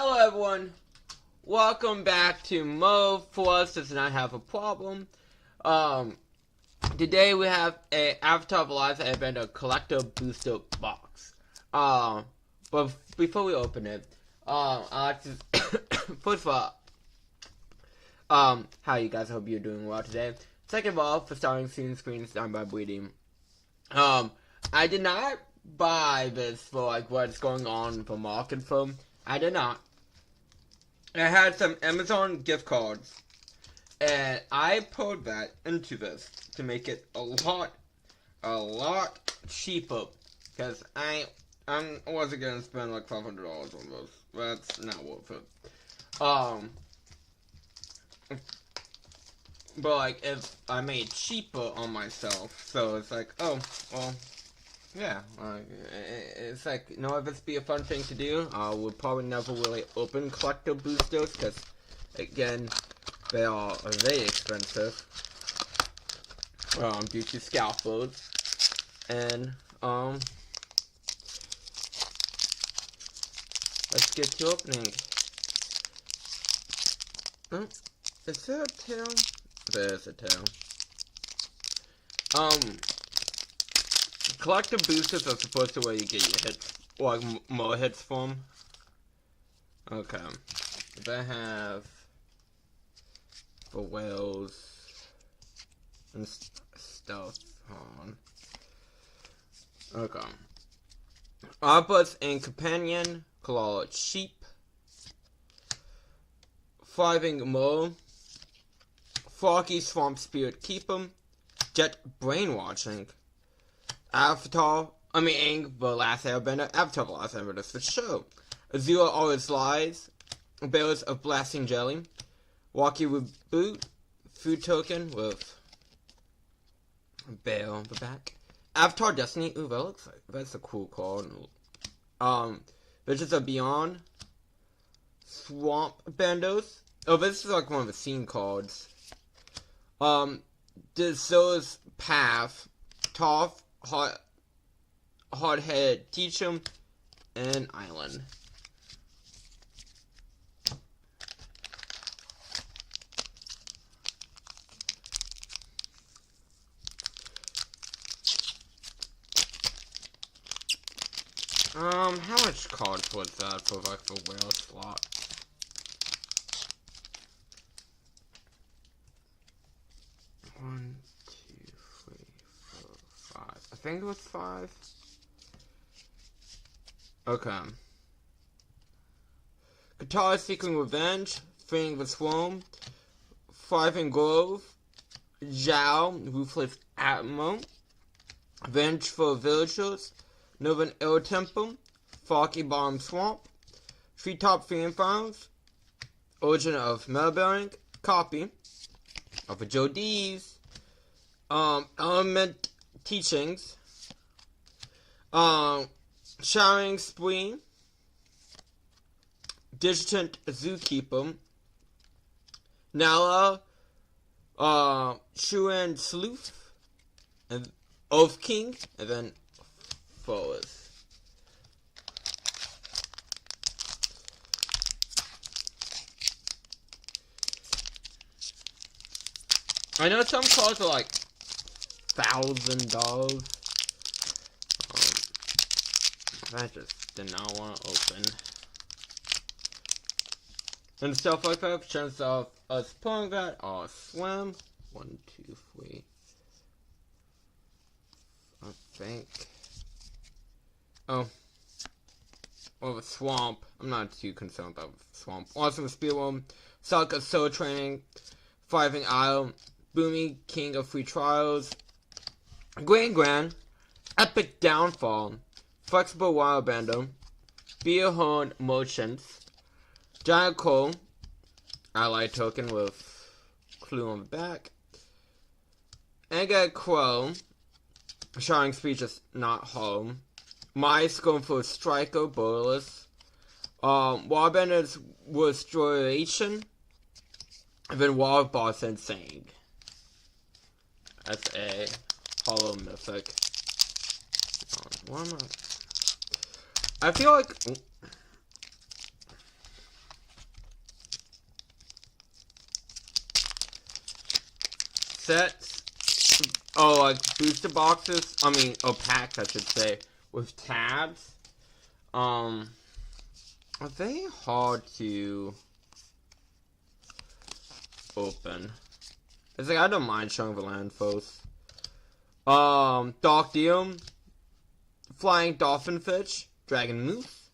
Hello everyone, welcome back to Mo. Force does not have a problem. Today we have a Avatar of Life Airbender collector booster box. But before we open it, I like to first of all, how you guys? Hope you're doing well today. Second of all, for starting soon, screens done by Bleeding. I did not buy this for like what's going on for market film. I did not. I had some Amazon gift cards, and I poured that into this to make it a lot cheaper. Because I wasn't gonna spend like $500 on this. That's not worth it. But like if I made cheaper on myself, so it's like, oh well. Yeah, it's like, if this be a fun thing to do, we'll probably never really open collector boosters, because, again, they are very expensive, due to scalpers, and, let's get to opening. Oh, is there a tail? There's a tail. Collector boosters are supposed to where you get your hits, or like more hits from. Okay. They have the whales and stuff on. Okay. Arbus and Companion, Claw Sheep, Thriving Mole, Froggy Swamp Spirit Keeper, Jet Brainwashing, Avatar, the Last Airbender, Avatar the Last Airbender for show. Azula All Its Lies, Bears of Blasting Jelly, Walkie Reboot, Food Token with Bear on the back. Avatar Destiny, ooh, that looks like, that's a cool card. Visions of Beyond, Swamp Bandos. Oh, this is like one of the scene cards. Desil's Path, Toph, Hard-Headed Teacher, and Island. How much cards was that for like the whale slot? One, two, three, four, five. I think it was 5. Okay. Katara Seeking Revenge, Freeing the Swarm, Thriving Grove, Zhao, Ruthless Atmo, Vengeful Villagers, Northern Air Temple, Foggy Bottom Swamp, Treetop Freeing Farms, Origin of Melbearing, Copy of a Joe D's, Element Teachings, Showering Spree, Digitant Zookeeper, Nala, Shuan Sleuth, and Oath King, and then Forest. I know some cards are like $1,000. I just did not want to open. And stuff like that, chance of us pulling that are slim. 1, 2, 3. I think. Oh. Or the swamp. I'm not too concerned about the swamp. Awesome Spearworm. Suck of Soul Training. Thriving Isle. Boomy, King of Free Trials, Grand, Epic Downfall, Flexible Wildbender, Beerhorn Merchants, Giant Coal, Ally Token with clue on the back, Angad Crow, Shining Speech is not home, Mice going for Striker, Borderless, Wildbender's Restoration, and then Wild Boss Insane. That's a hollow mythic. What am I feel like sets. Oh, like booster boxes. I mean, packs, I should say, with tabs. Are they hard to open? It's like I don't mind showing the landfills. Dark Diem, Flying Dolphin Fish, Dragon Moose,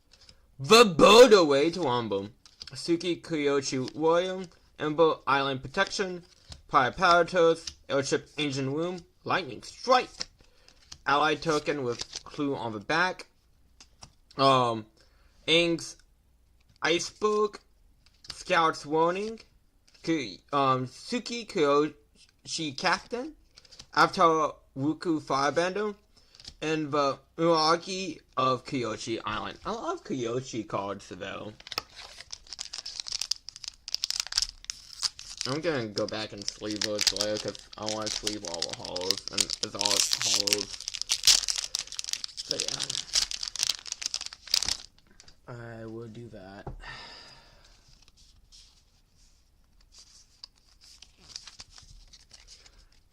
The Bodo Way to Wombo, Suki Kyochi William, Ember Island Protection, Pirate Paratos, Airship Engine Room, Lightning Strike, Ally Token with Clue on the back, Aang's Iceberg, Scout's Warning, Suki Kyoshi Captain, Avatar Wuku Firebender, and the Uragi of Kyoshi Island. I love Kyoshi cards though. I'm gonna go back and sleeve those later because I want to sleeve all the hollows, and it's all hollows. So yeah, I will do that.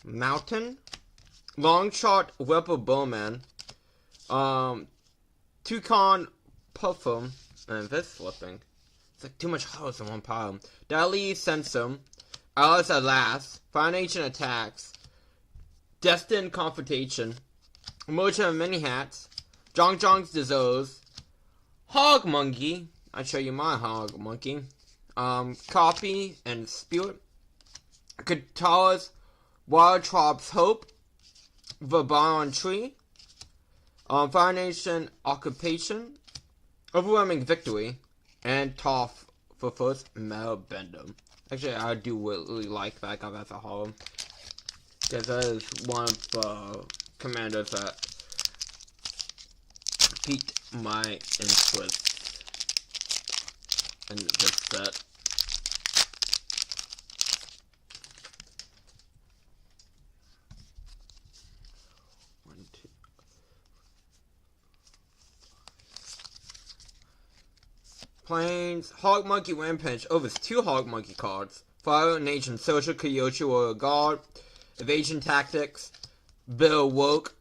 Mountain, Longshot Weapon Bowman, Toucan Puffer, and this flipping. It's like too much hollows in one pile. Dali Sensum, Alice at Last, Fire Nation Attacks, Destined Confrontation, Motion of Many Hats, Jong's Disease, Hog Monkey, I'll show you my Hog Monkey, Copy and Spirit, Katara's Wild Trop's Hope, The Baron Tree, Fire Nation Occupation, Overwhelming Victory, and Toph for first Metal Bender. Actually, I do really like that guy as a whole, because that is one of the commanders that piqued my interest in this set. Plains, Hog Monkey Rampage. Oh, there's 2 Hog Monkey cards. Fire Nation Social, Kyoshi Warrior Guard, Evasion Tactics, Bill Woke,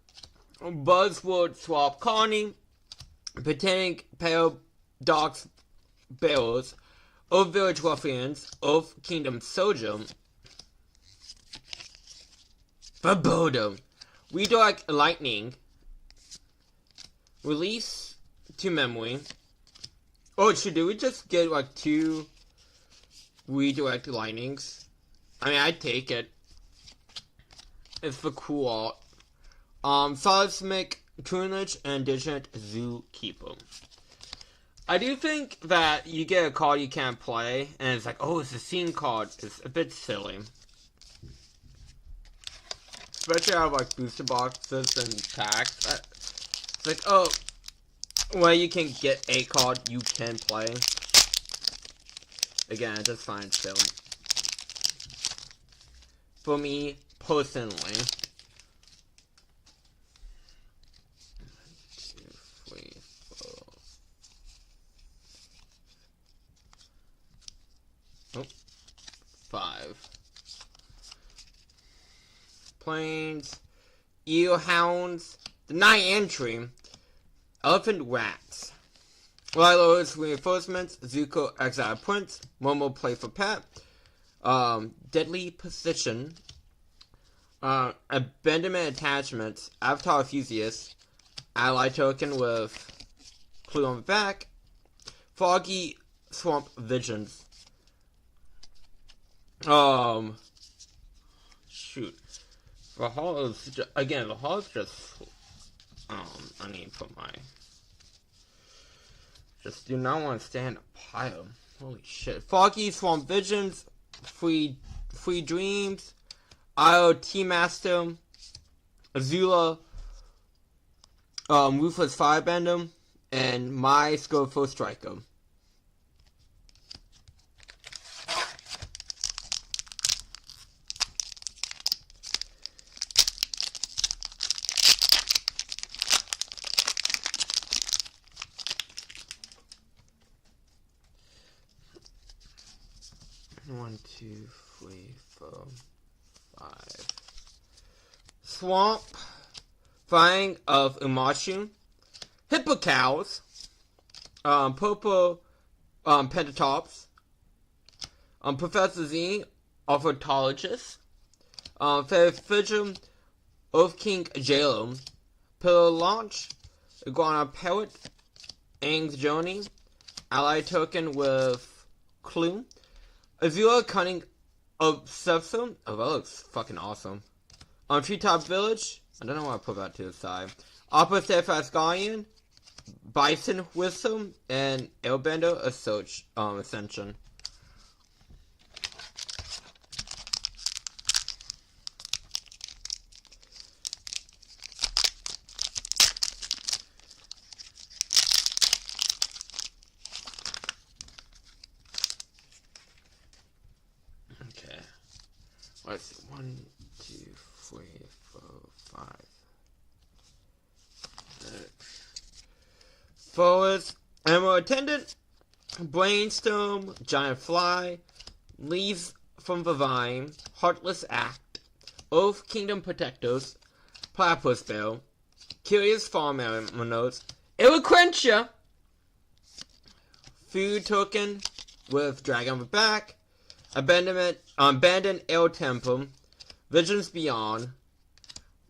Buzzword Swap Connie, Botanic Paradox Bearers, Of Village Ruffians, Of Kingdom Soldier, Verbodo, Redirect Lightning, Release to Memory. Oh, did we just get like 2 redirect lightnings? I mean, I'd take it. It's the cool art. Seismic Tunage and Digit Zookeeper. I do think that you get a card you can't play, and it's like, oh, it's a scene card. It's a bit silly. Especially out of like booster boxes and packs. It's like, oh, well, you can get a card you can play. Again, I just find it silly. For me, personally. 1, 2, 3, 4. Oh, 5. Plains, Eelhounds, the 9th entry. Elephant Rats, Lilo's Reinforcements, Zuko Exile Prince, Momo Play for Pet, Deadly Position, Abandonment Attachments, Avatar Fusius, Ally Token with Clue on the back, Foggy Swamp Visions. Shoot. The hall is, again, the hall is just, I need to put my, just do not want to stay in a pile. Holy shit. Foggy Swamp Visions, Free Dreams, IoT Master, Azula, Ruthless Firebender, and My Skillful Striker. One, two, three, four, 5. 5. Swamp. Flying of Umashu. Hippocows. Purple Pentatops. Professor Z. Ornithologist. Fidgem. Oath King Jalum. Pillow Launch. Iguana Parrot. Aang's Journey. Ally token with Clue. Azula Cunning Obsessive. Oh, that looks fucking awesome. Treetop Village. I don't know why I put that to the side. Opera Steadfast Guardian. Bison Wisdom. And Airbender Ascension. Okay. Let's see. 1, 2, 3, 4, 5. 6. Forest, Emerald Attendant, Brainstorm, Giant Fly, Leaves from the Vine, Heartless Act, Oath Kingdom Protectors, Platypus Bell, Curious Farm Animals, Eloquentia, Food Token with Dragon on the Back, Abandoned El Temple, Visions Beyond,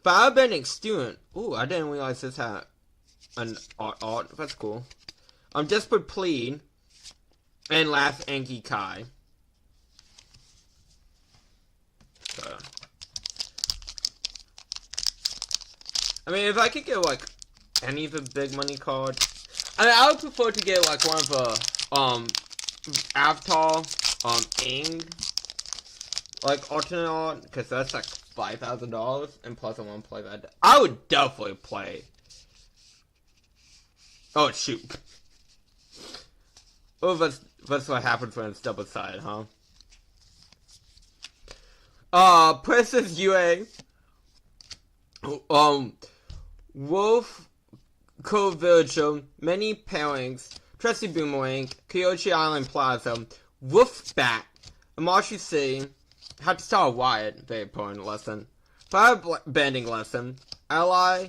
Firebending Student. Ooh, I didn't realize this had an art. That's cool. Desperate Plead, and Last Anki Kai. So, I mean, if I could get like any of the big money cards, I mean, I would prefer to get like one of the Avatar Aang like alternate art, because that's like $5,000, and plus I want to play that. I would definitely play. Oh shoot! Oh, that's what happens when it's double-sided, huh? Princess Yue. Wolf Cove Village, Many Pairings, Trusty Boomerang, Kyochi Island Plaza, Wolfbat, Amashi City, How to Start a Wyatt, very important lesson, Fire Bending lesson, Ally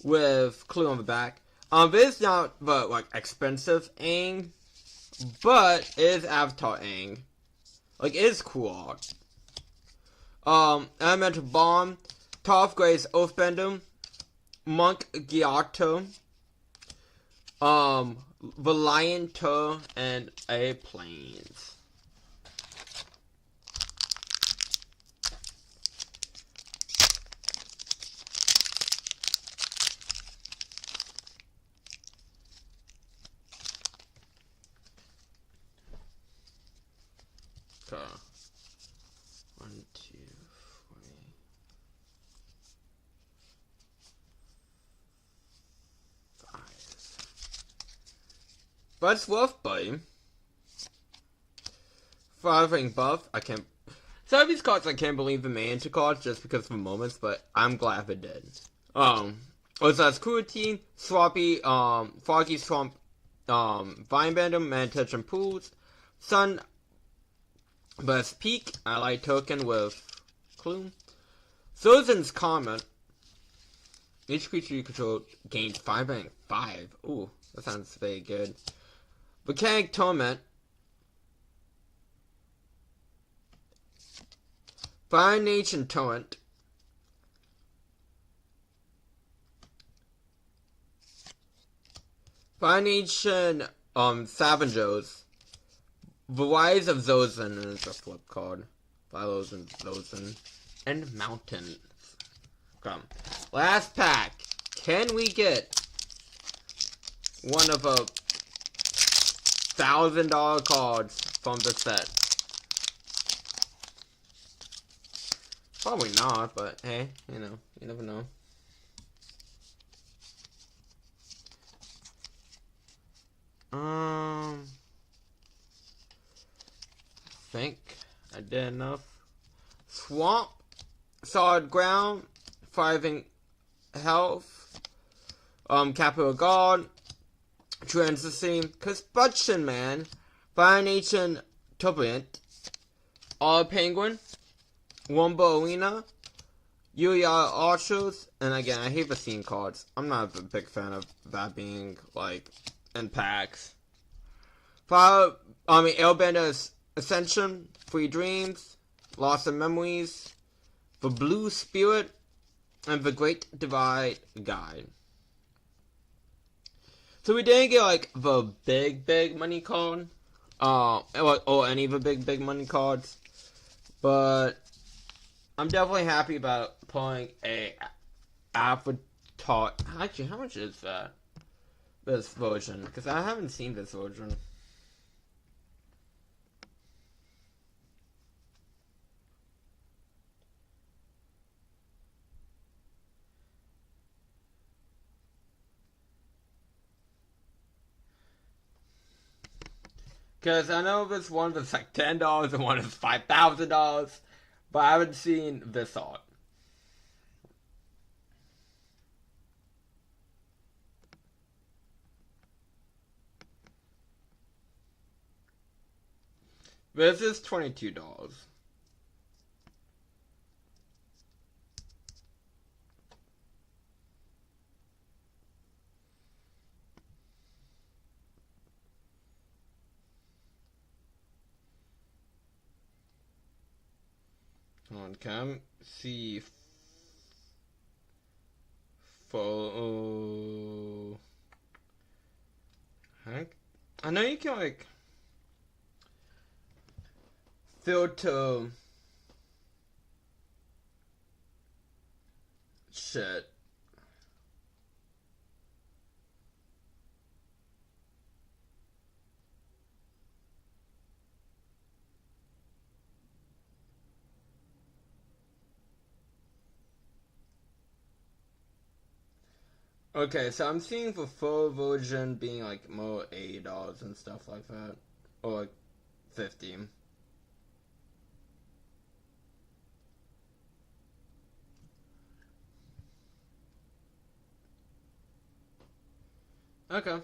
with Clue on the back. It's not the like expensive Aang, but it is Avatar Aang. Like, it is cool art. Elemental Bomb, Toph Grace Oathbender, Monk Gyatso, Valiant Tur, and A Plains. Okay. 1, 2, 3. But it's worth buying. Firing buff, I can't. Some of these cards I can't believe they made into cards just because of the moments, but I'm glad they did. That's Cruelty, Swampy, Foggy Swamp, Vinebender, Mantention Pools, Sun, Best Peak, Ally Token with Clue, Sozan's Comment. Each creature you control gains 5 5. Ooh, that sounds very good. Volcanic Torment, Fire Nation Torrent, Fire Nation Scavengers, The Rise of Zozan is a flip card. Philos and Zozan, and Mountains. Come, last pack. Can we get one of a $1,000 cards from the set? Probably not, but hey, you know, you never know. I think I did enough. Swamp, Solid Ground, Thriving Health, Capital Guard, Transition, Combustion Man, Fire Nation Turbulent, All Penguin, Wombo Arena, Yuya Archers, and again, I hate the scene cards. I'm not a big fan of that being, like, in packs. Airbender's Ascension, Free Dreams, Lost in Memories, The Blue Spirit, and The Great Divide Guide. So we didn't get, like, the big money card, or any of the big money cards, but I'm definitely happy about pulling a Avatar. Actually, how much is that? This version? Because I haven't seen this version. Because I know this one is like $10 and one is $5,000, but I haven't seen this art. This is $22. On cam, see photo. I know you can like filter shit. Okay, so I'm seeing the full version being like more $80 and stuff like that, or like $50. Okay,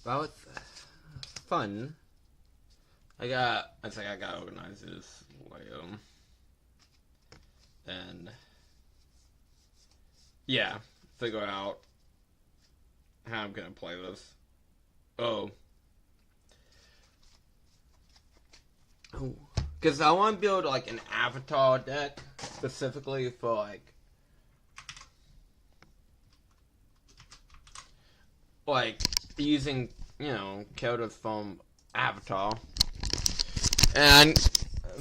that was fun. I gotta organize this later, and yeah, figure out how I'm gonna play this. Oh, because I want to build like an avatar deck specifically for like using, you know, characters from Avatar. And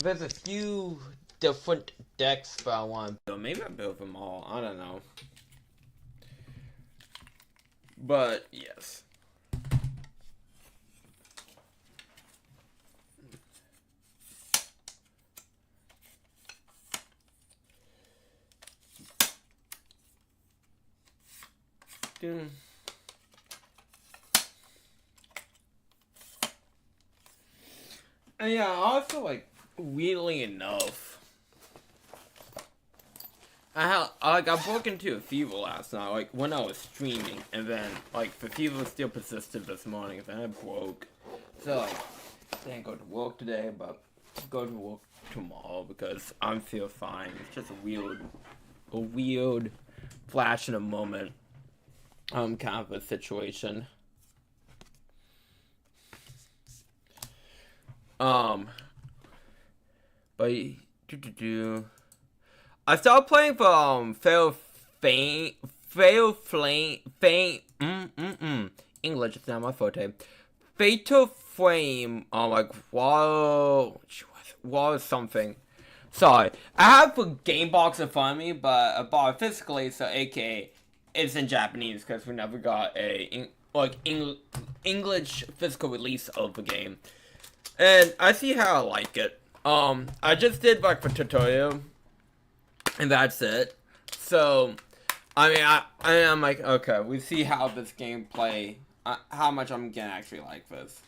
there's a few different decks that I want to build. Maybe I build them all. I don't know. But yes. And yeah, also like weirdly enough, I broke into a fever last night, like when I was streaming, and then like the fever still persisted this morning, and then I broke. So like, didn't go to work today, but go to work tomorrow because I feel fine. It's just a weird flash in a moment, kind of a situation. But I started playing for English is not my forte. Fatal Frame, like wall something. Sorry, I have the game box in front of me, but I bought it physically, so AKA it's in Japanese because we never got a English physical release of the game. And I see how I like it. I just did like the tutorial, and that's it. So, I mean, I'm like, okay, we see how this gameplay, how much I'm gonna actually like this.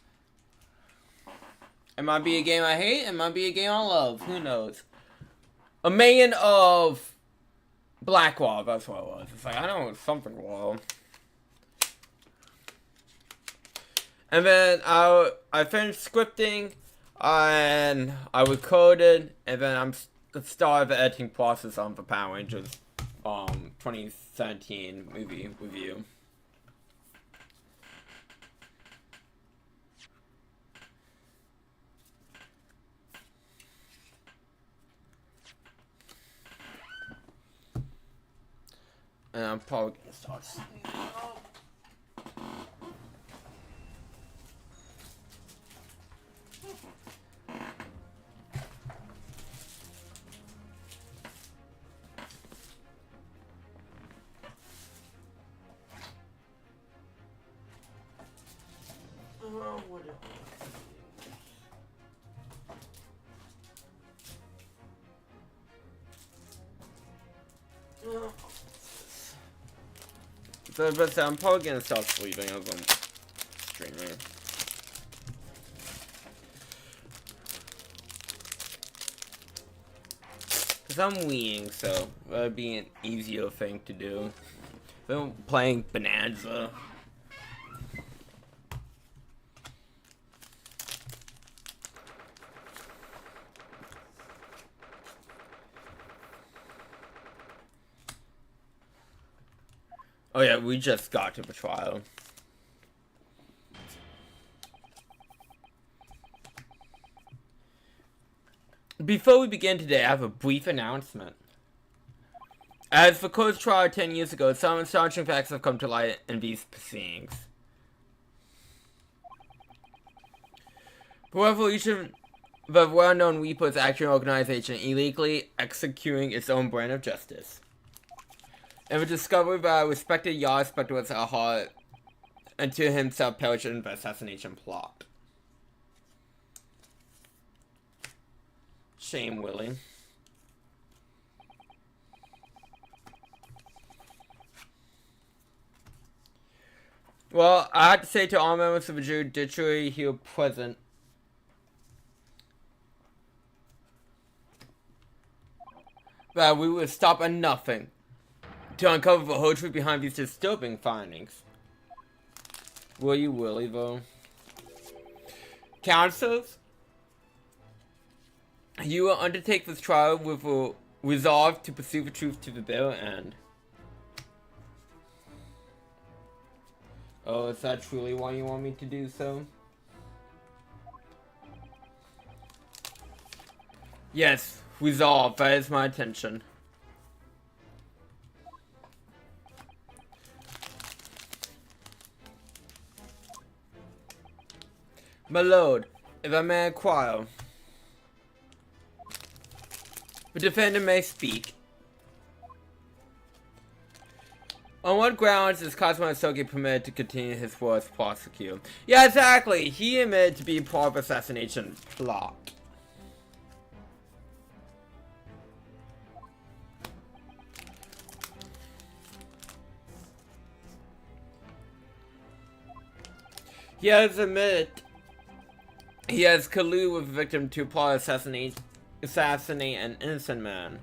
It might be a game I hate, it might be a game I love, who knows. A million of Blackwall, that's what it was. It's like, I know it's something wrong. And then I finished scripting. And I recorded, and then I'm started the editing process on the Power Rangers 2017 movie review. And I'm probably gonna start sleeping. So, but I'm probably gonna start sleeping as I'm streaming. Cause I'm weeing, so that'd be an easier thing to do than playing Bonanza. Oh yeah, we just got to the trial. Before we begin today, I have a brief announcement. As the closed trial 10 years ago, some astonishing facts have come to light in these proceedings. The Revolution, the well-known Weeper's action organization, illegally executing its own brand of justice. And the discovery that a respected Yard Spectre was at heart, and to himself perished in the assassination plot. Shame, Willie. Well, I have to say to all members of the judiciary here present, that we will stop at nothing to uncover the whole truth behind these disturbing findings. Will you really, though? Counsels, you will undertake this trial with a resolve to pursue the truth to the bitter end. Oh, is that truly why you want me to do so? Yes, resolve, that is my intention. My lord, if I may inquire, the defendant may speak. On what grounds is Cosmo Soki permitted to continue his work as prosecutor? Yeah, exactly. He admitted to be part of the assassination plot. He has admitted he has colluded with the victim to plot assassinate an innocent man.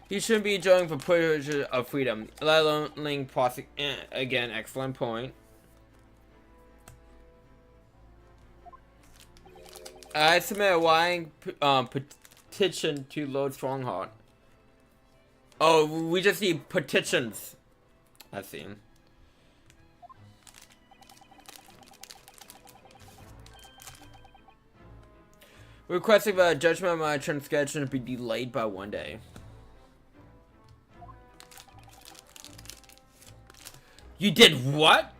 He shouldn't be jailed for privilege of freedom, let alone again, excellent point. I submit a lying petition to Lord Strongheart. Oh, we just need petitions. I see. Requesting that a judgment of my transgression be delayed by 1 day. You did what?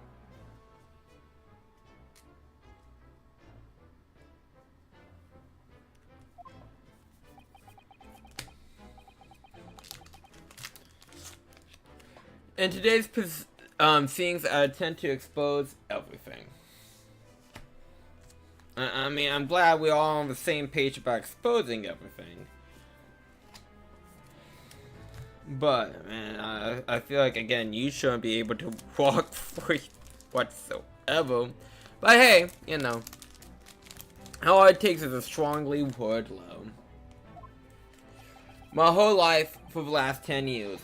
In today's proceedings, I attempt to expose everything. I mean, I'm glad we're all on the same page about exposing everything. But, man, I feel like, again, you shouldn't be able to walk free whatsoever. But hey, you know, all it takes is a strongly worded low. My whole life, for the last 10 years,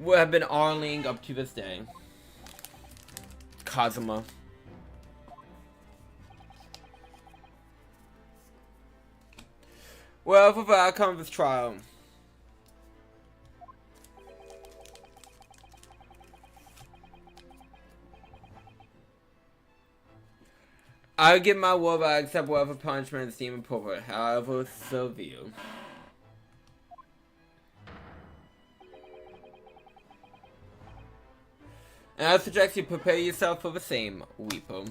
would have been Arling up to this day. Kazuma. Well, for the outcome of this trial. I would give my word, but I accept whatever punishment is deemed appropriate, however severe. And I suggest you prepare yourself for the same, Weeper.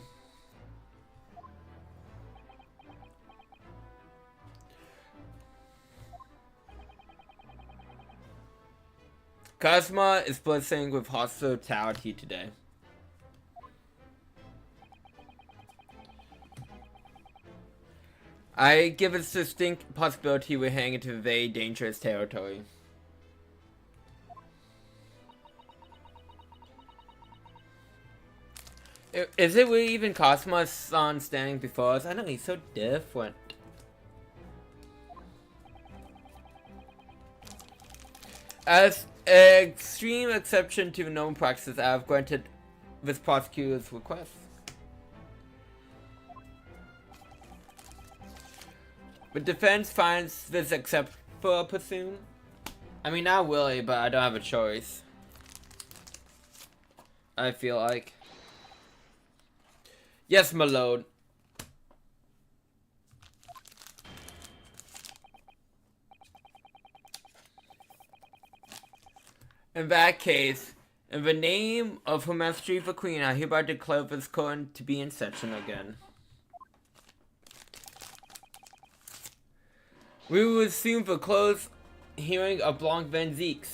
Kazuma is blitzing with hospitality today. I give a distinct possibility we're heading into very dangerous territory. Is it really even Cosmo's son standing before us? I know, he's so different. As an extreme exception to known practices, I have granted this prosecutor's request. The defense finds this acceptable, I presume? I mean, not really, but I don't have a choice. I feel like. Yes, my lord. In that case, in the name of Her Majesty the Queen, I hereby declare this court to be in session again. We will resume the closed hearing of Blanc Van Zeeks.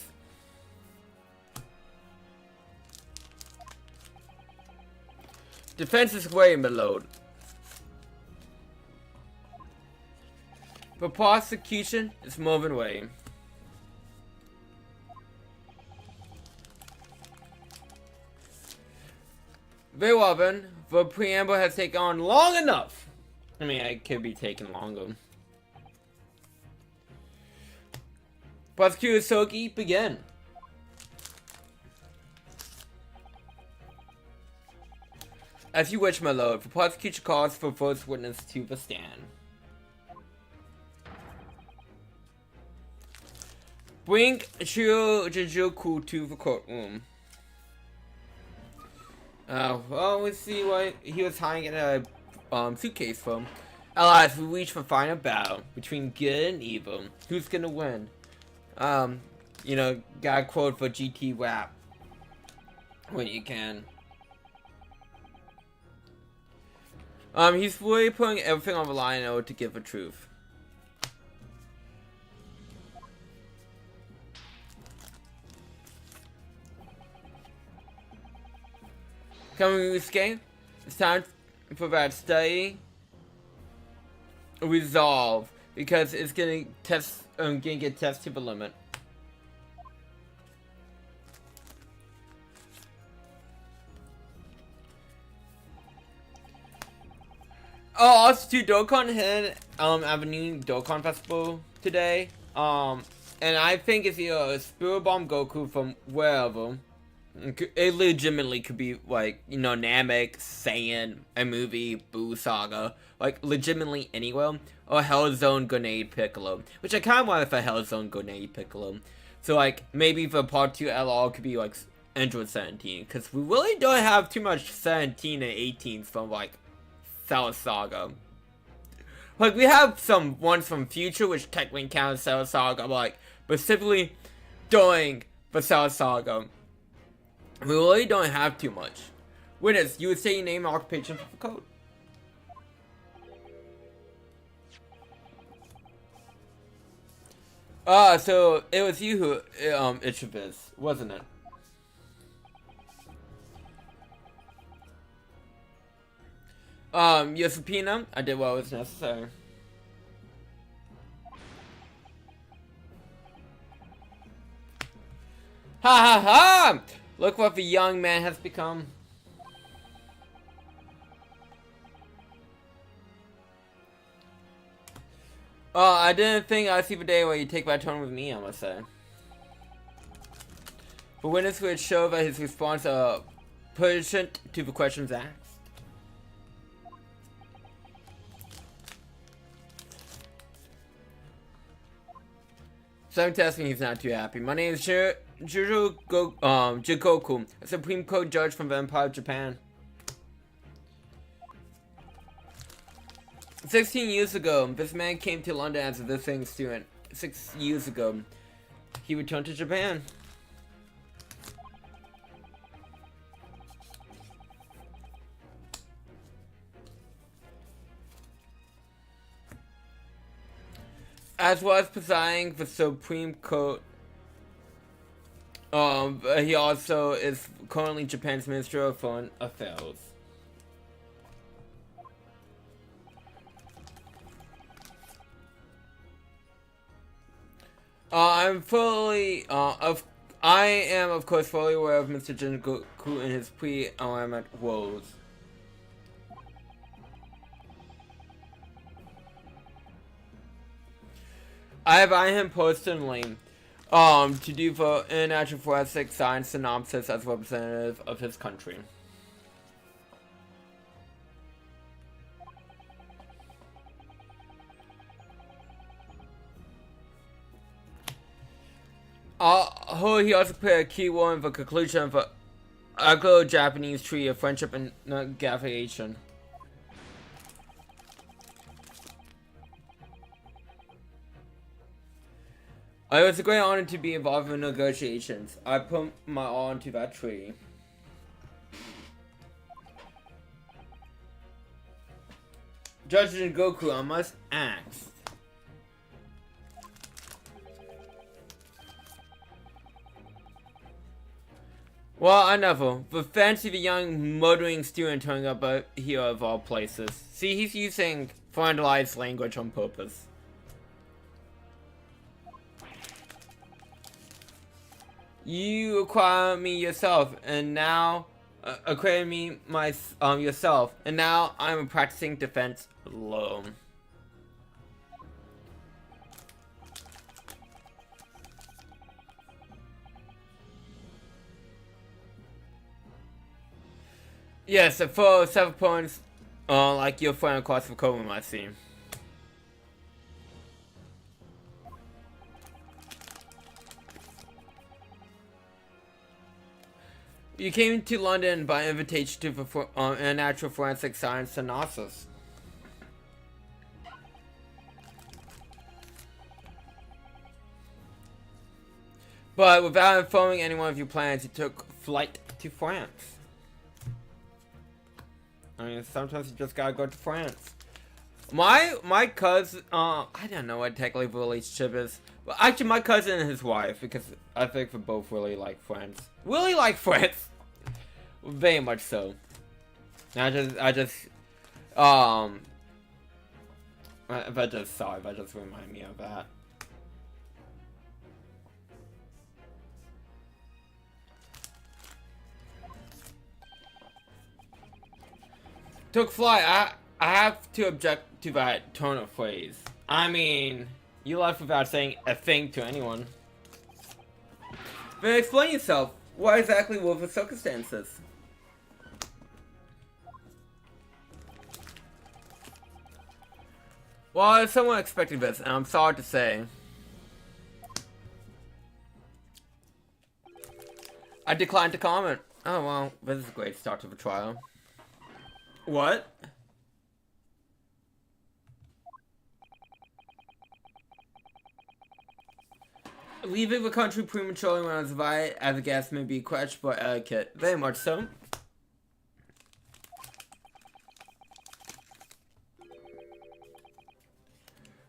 Defense is ready, my lord. The prosecution is moving away. Very well then, the preamble has taken on long enough. I mean, it could be taking longer. Prosecutor Soki, begin. As you wish, my lord. The prosecution calls for first witness to the stand. Bring Shiro Jinjuku to the courtroom. Well, let's see what he was hiding in a suitcase from. Alas, we reach the final battle between good and evil. Who's gonna win? You know, got a quote for GT Rap when you can. He's really putting everything on the line in order to give the truth. Coming to this game, it's time for that study resolve because it's gonna test, gonna get tested to the limit. Oh, also too, Dokkan had Avenue Dokkan Festival today. And I think it's either Spirit Bomb Goku from wherever. It legitimately could be like, you know, Namek, Saiyan, a movie, Boo Saga, like legitimately anywhere, or Hell Zone Grenade Piccolo, which I kind of want for Hell Zone Grenade Piccolo. So like maybe for Part 2 LR could be like Android 17, because we really don't have too much 17 and 18s from like Cell Saga. Like we have some ones from Future, which technically counts Cell Saga, but like specifically during the Cell Saga. We really don't have too much. Witness, you would say your name and occupation for the code. So it was you who issued this, wasn't it? Your subpoena, I did what was necessary. Ha ha ha! Look what the young man has become. I didn't think I'd see the day where you take my turn with me, I must say. The witness would show that his response patient to the questions asked. So I'm testing, he's not too happy. My name is Jikoku, a Supreme Court judge from the Empire of Japan. 16 years ago, this man came to London as a visiting student. 6 years ago, he returned to Japan. As well as presiding the Supreme Court, he also is currently Japan's Minister of Foreign Affairs. I am of course fully aware of Mr. Jingoku and his pre-alignment woes. I have asked him personally to do the international forensic science synopsis as representative of his country. He also played a key role in the conclusion of the Anglo-Japanese Treaty of Friendship and Negotiation. It was a great honor to be involved in negotiations. I put my all into that treaty. Judge Jingoku, I must ask. Well, I never. But fancy the young motoring student turning up here of all places. See, he's using vandalized language on purpose. You acquired me yourself, and now acquired me yourself, and now I'm practicing defense alone. Yes, for 7 points, like your friend across the courtroom, I see. You came to London by invitation to the International Forensic Science Synopsis. But without informing anyone of your plans, you took flight to France. I mean, sometimes you just gotta go to France. My cousin, I don't know what technically the relationship is. Well, actually, my cousin and his wife, because I think we're both really like friends. Really like friends! Very much so. That just reminded me of that. Took flight. I have to object to that tone of phrase. I mean, you left without saying a thing to anyone. Then explain yourself. What exactly were the circumstances? Well, I was somewhat expecting this, and I'm sorry to say. I declined to comment. Oh well, this is a great start to the trial. What? Leaving the country prematurely when I was invited as a guest may be questionable etiquette. Very much so.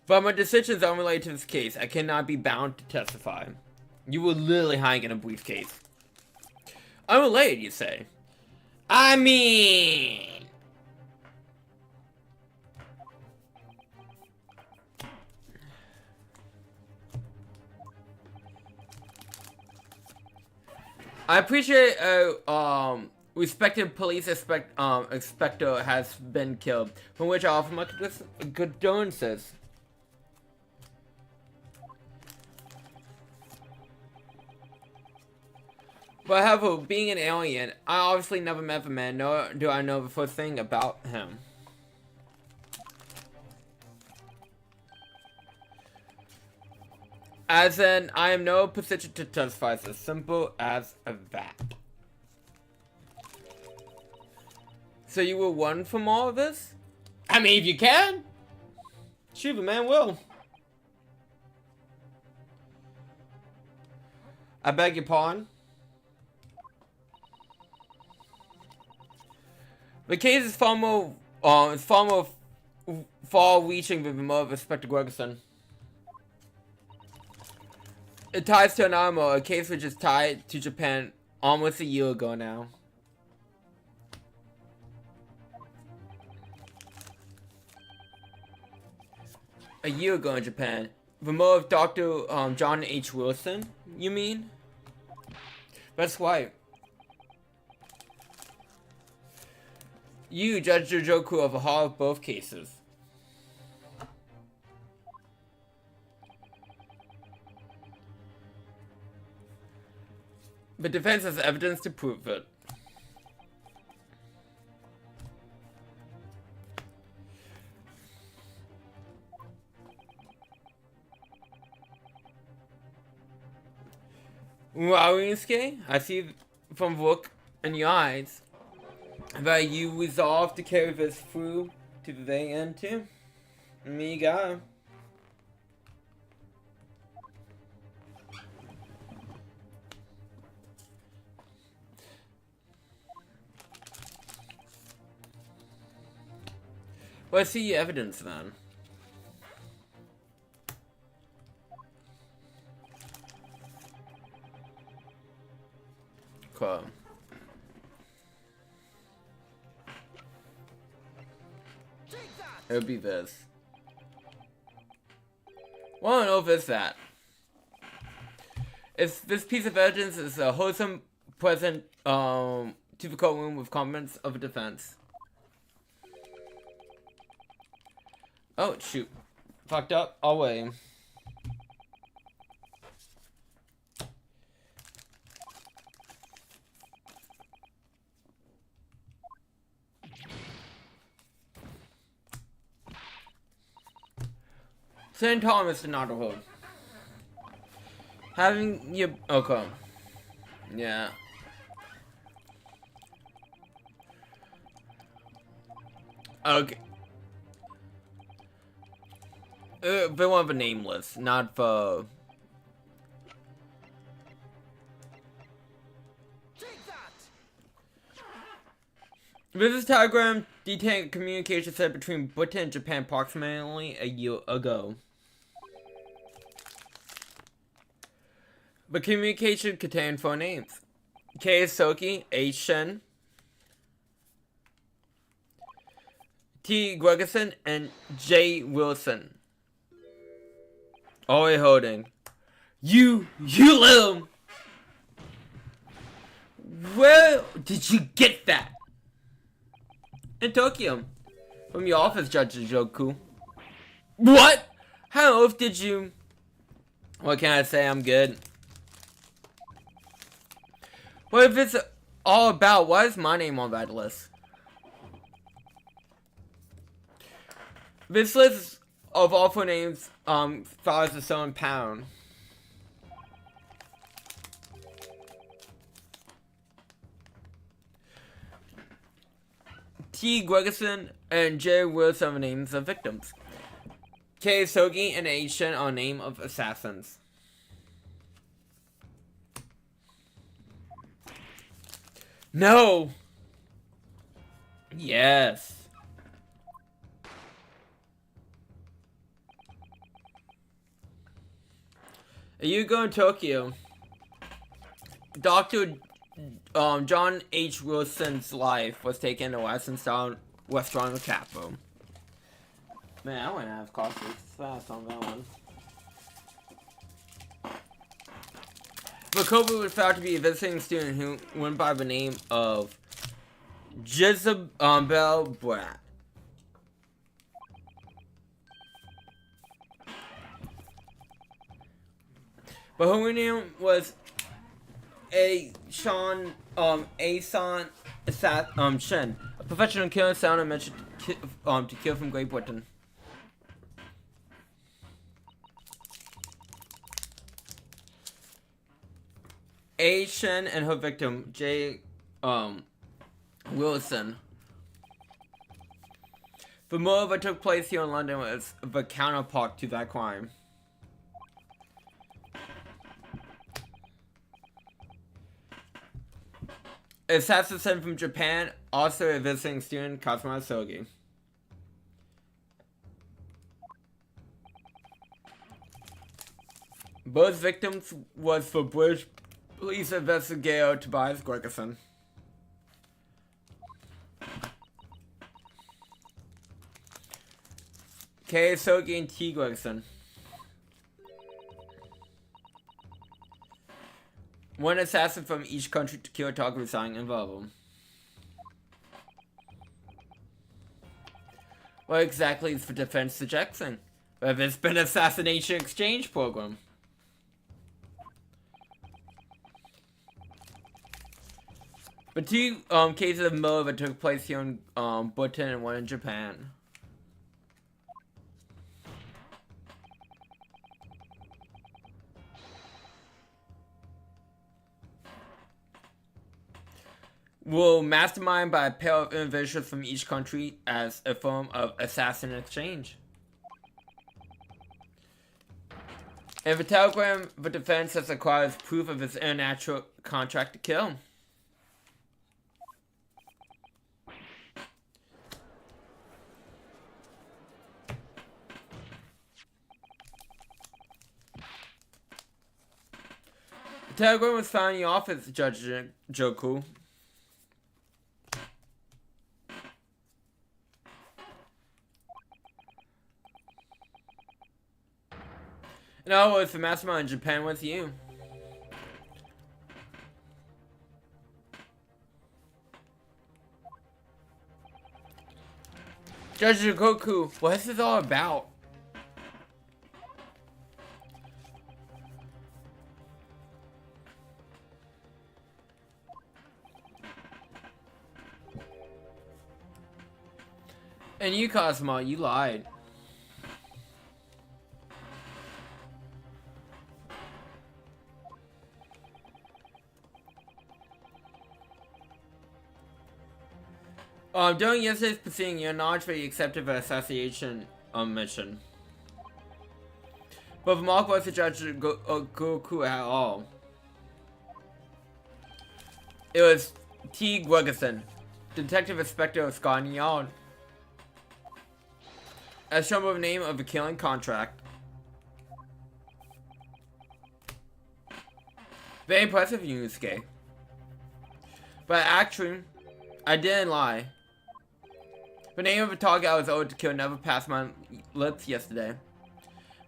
But my decisions are unrelated to this case. I cannot be bound to testify. You were literally hiding in a briefcase. Unrelated, you say? I mean... I appreciate respected police inspector has been killed, from which I offer my condolences. But however, being an alien, I obviously never met the man, nor do I know the first thing about him. As in, I am no position to testify. It's as simple as that. So you will run from all of this? I mean, if you can. Shoot, the man will. I beg your pardon. The case is far more far-reaching than the murder of Inspector Gregerson. It ties to an armor, a case which is tied to Japan almost a year ago now. A year ago in Japan. The murder of Dr. John H. Wilson, you mean? That's right. You, Judge Jojoku, of the heart of both cases. The defense has evidence to prove it. Warinsuke, I see from the look in your eyes that you resolve to carry this through to the very end too. Me, you got him. Let's see your evidence then. Cool. It would be this. Well, I don't know if it's that. If this piece of evidence is a wholesome present to the courtroom with comments of a defense. Oh, shoot. Fucked up. I'll wait. St. Thomas to Notterhood. Having your... Okay. Yeah. Okay. They want the nameless, not the... This is telegram detailing a communication set between Britain and Japan approximately a year ago. The communication contained 4 names. K. Soki, H. Shen, T. Gregerson, and J. Wilson. Always holding. You let him! Where did you get that? In Tokyo. From your office, Judge Joku. What? How on earth did you... What can I say? I'm good. What if it's all about... Why is my name on that list? This list of all 4 names follows the same pattern. T. Gregerson and J. Wilson are names of victims. K. Sogi and H. Shen are name of assassins. No! Yes. A year ago in Tokyo, Dr. John H. Wilson's life was taken in a Western-style restaurant in the capital. Man, I went out of coffee fast on that one. The culprit was found to be a visiting student who went by the name of Jezebel Brat. But her name was Shen, a professional killer sound and mentioned to kill from Great Britain. A. Shen and her victim, J. Wilson. The murder that took place here in London was the counterpart to that crime. Assassin sent from Japan, also a visiting student, Kazuma Sogi. Both victims was for British police investigator Tobias Gregerson. K. Sogi and T. Gregerson. One assassin from each country to kill a target residing in Volvo. What exactly is the defense suggesting? Whether it's been an assassination exchange program. But two cases of murder that took place here in Britain and one in Japan. Were masterminded by a pair of individuals from each country as a form of assassin exchange. In the telegram, the defense has acquired proof of its international contract to kill. The telegram was found in the office, Judge Joku. In other words, the mastermind in Japan was you. Judge Goku, what is this all about? And you, Cosmo, you lied. During yesterday's proceeding, your knowledge that you accepted the assassination mission. But Mark was the judge Goku at all. It was T. Gregerson, Detective Inspector of Scotland Yard. As shown by the name of the killing contract. Very impressive, Yusuke. But actually, I didn't lie. The name of the target I was owed to kill never passed my lips yesterday.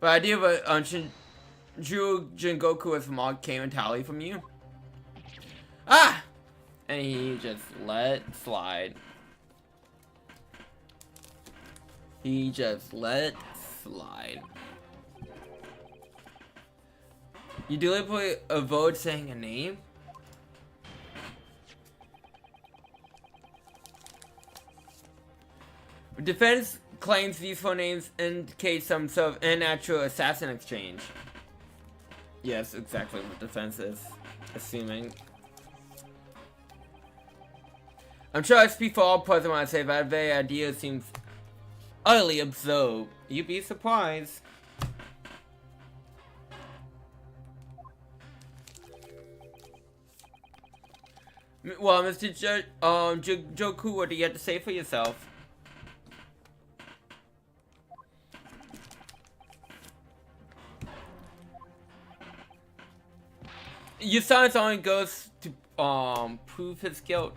But the idea of a Shinju Jingoku as Mog came entirely from you. Ah! And he just let it slide. He just let it slide. You deliberately avoid saying a name? The defense claims these phone names indicate some sort of unnatural assassin exchange. Yes, exactly what defense is assuming. I'm sure I speak for all present when I say that very idea seems utterly absurd. You'd be surprised. Well, Mr. Joku, what do you have to say for yourself? Your science only goes to prove his guilt.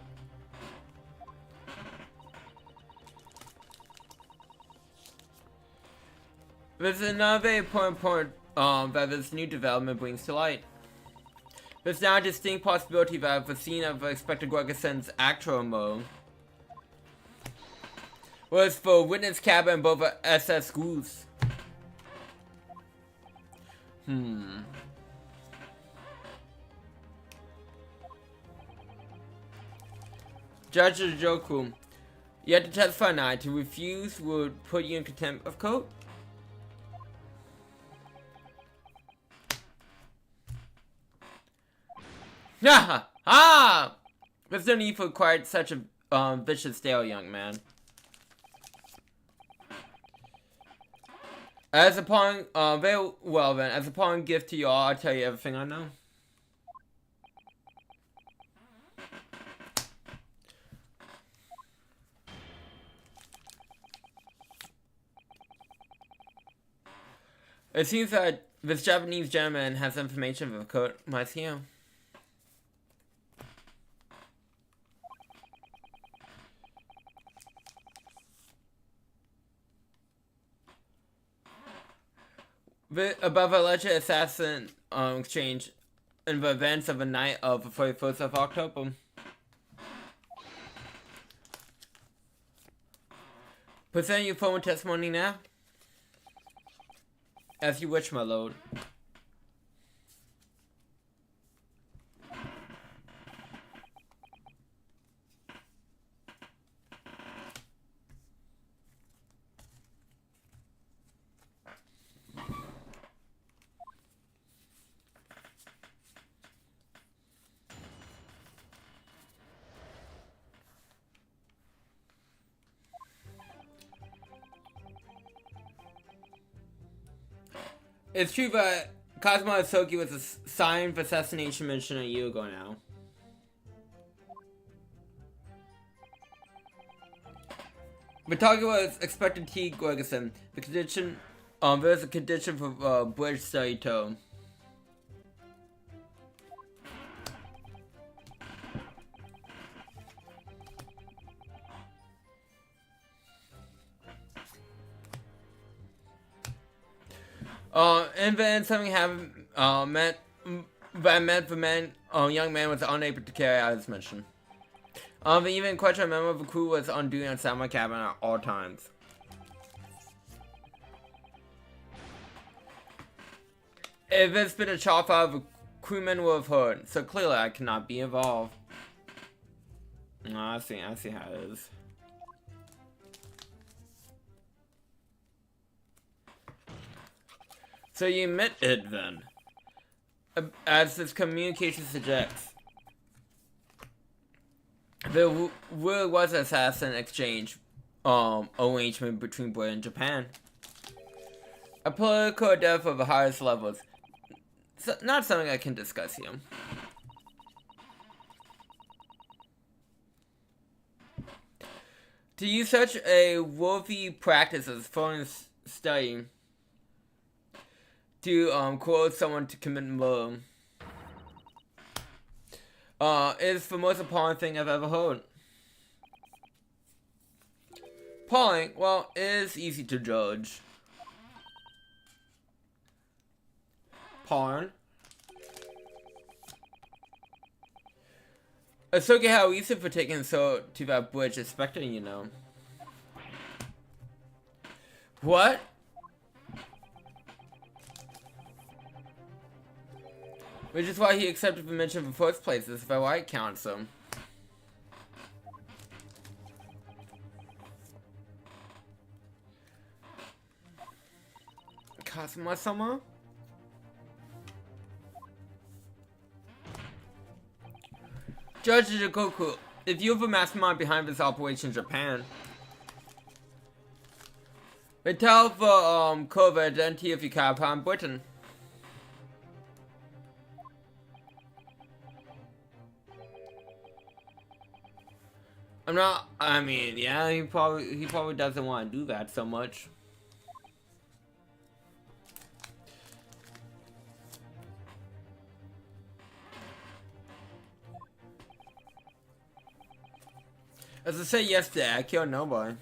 There's another very important point that this new development brings to light. There's now a distinct possibility that the scene of Inspector Gregerson's actual mode was for witness cabin and both SS Goose. Judge Joku, you have to testify now. To refuse would put you in contempt of court. Ah! Ah! There's no need for quite such a vicious tale, young man. As a pawn, very well then. As a pawn gift to you all, I'll tell you everything I know. It seems that this Japanese gentleman has information of the court might here. Above alleged assassin exchange in the events of the night of the 31st of October. Present your formal testimony now. As you wish, my lord. It's true that Kazuma Asogi was assigned for assassination mission a year ago now. The target was expected T. Gorgeson. The condition, there's a condition for bridge study too. And then something happened, meant the man, young man was unable to carry out his mission. The even question member of the crew was on duty outside my cabin at all times. If it's been a chop out, the crewman will have heard, so clearly I cannot be involved. Oh, I see how it is. So you admit it then, as this communication suggests. There really was an assassin exchange arrangement between Britain and Japan. A political death of the highest levels. So, not something I can discuss here. To use such a worthy practice as foreign study to coerce someone to commit murder is the most appalling thing I've ever heard. Appalling? Well, it is easy to judge. Pawn. Asogi had a reason for taking so to that bridge, expecting, you know. What? Which is why he accepted the mission in the first place, if I right count so. Kazuma-sama? Judge Jikoku, if you're the mastermind behind this operation in Japan, then tell the code identity of your counterpart in Britain. I'm not. I mean, yeah, he probably doesn't want to do that so much. As I said yesterday, I killed nobody.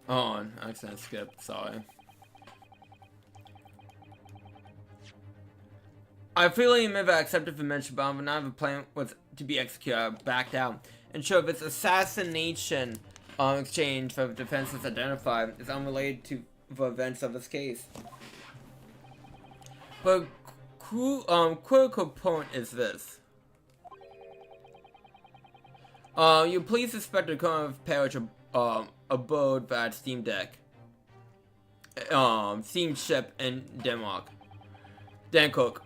Oh, I accidentally skipped. Sorry. I freely admit that I accepted the mention, but none of the plan was to be executed. I backed out. And sure, this assassination exchange for the defense is identified is unrelated to the events of this case. But critical point is this. You please suspect the current parish abode that Steam Deck. Steam ship in Denmark. Dancook.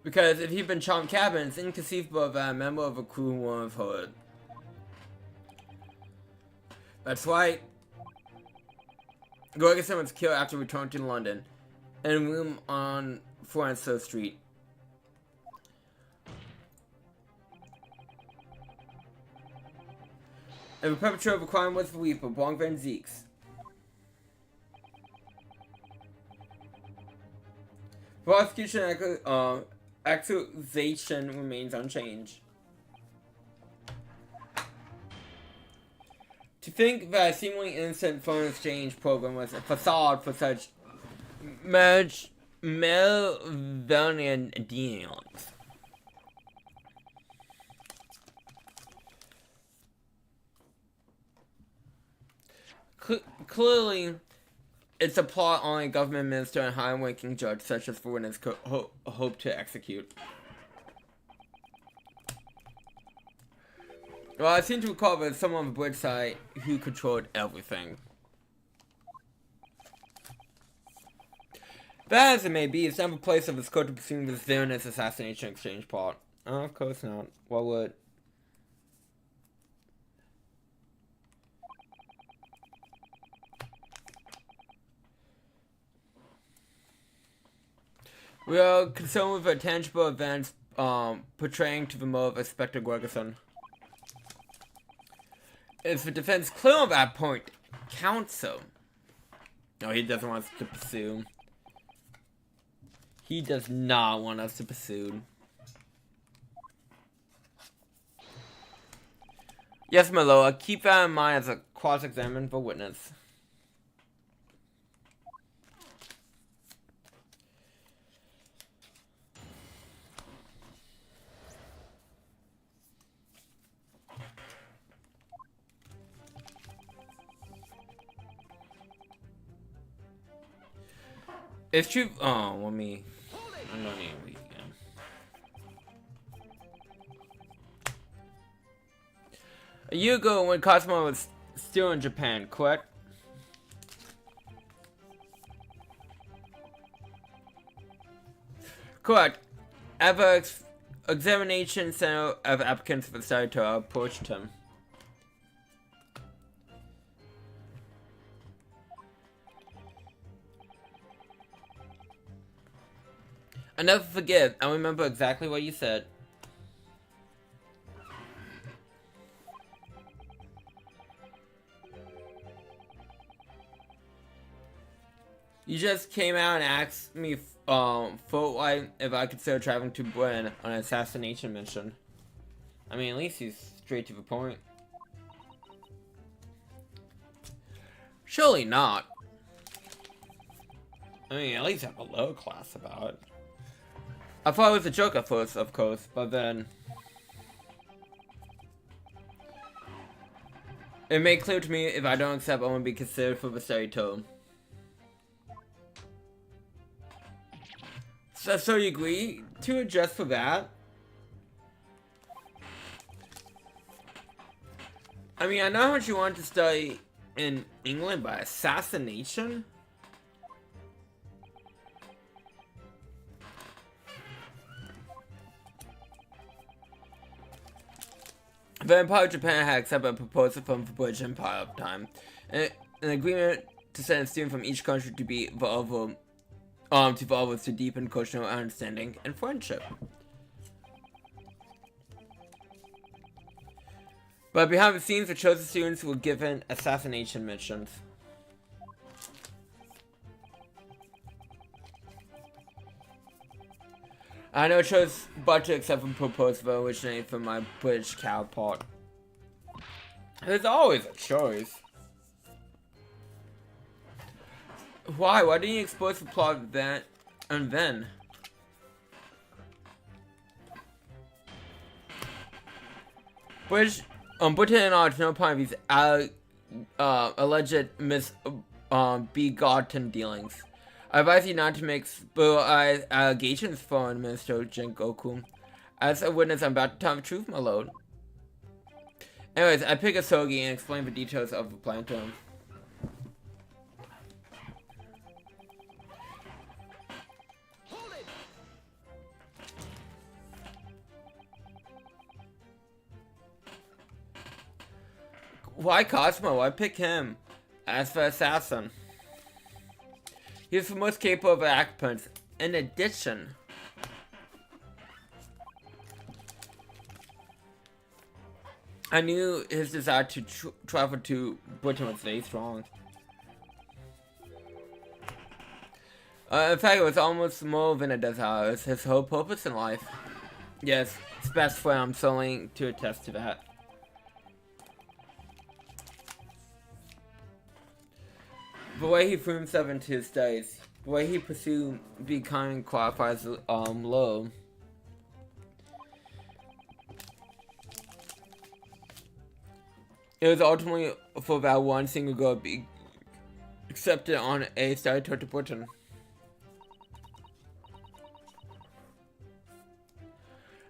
Because if he'd been charmed cabin, it's inconceivable that a member of a crew won't have heard. That's right. Gorgeson was killed after returning to London, in a room on Florence Street. And the perpetrator of the crime was the Reaper, Blanc Van Zeeks. Prosecution accusation remains unchanged. To think that a seemingly innocent phone exchange program was a facade for such malevolent dealings. Clearly, it's a plot only a government minister and high-ranking judge such as the witness could hope to execute. Well, I seem to recall that someone on the bridge side who controlled everything. Bad as it may be, it's never a place of its court to pursue this villainous assassination exchange plot. Oh, of course not. Why would? We are concerned with the tangible events portraying to the motive of Spectre Gregerson. If the defense clear on that point, counsel. No, he doesn't want us to pursue. He does not want us to pursue. Yes, my lord, keep that in mind as a cross-examine for witness. It's true. Oh, let me. I'm not even read again. A year ago, when Cosmo was still in Japan, correct? Correct. At the examination center of applicants for the study tour, approached him. I never forget. I remember exactly what you said. You just came out and asked me, if I consider traveling to Britain on an assassination mission. I mean, at least he's straight to the point. Surely not. I mean, at least have a low class about it. I thought it was a joke at first, of course, but then it made clear to me if I don't accept, I won't be considered for the study tour. So you agree to adjust for that? I mean, I know how much you want to study in England, but assassination? The Empire of Japan had accepted a proposal from the British Empire at the time, and an agreement to send a student from each country to be the other, to deepen cultural understanding and friendship. But behind the scenes, the chosen students were given assassination missions. I know I chose but to accept the proposal that originated from my British counterpart. There's always a choice. Why? Why didn't you expose the plot of that and then? British, Britain acknowledged no part of these alleged misbegotten dealings. I advise you not to make allegations for Minister Goku. As a witness, I'm about to tell the truth, my lord. Anyways, I pick a Sogi and explain the details of the plan to him. Why Cosmo? I pick him as the assassin. He's the most capable of occupants. In addition, I knew his desire to travel to Britain was very strong. In fact, it was almost more than a desire. It was his whole purpose in life. Yes, it's best friend. I'm willing to attest to that. The way he threw himself into his studies, the way he pursued becoming qualified as low. It was ultimately for that one single goal to be accepted on a study tour to Britain.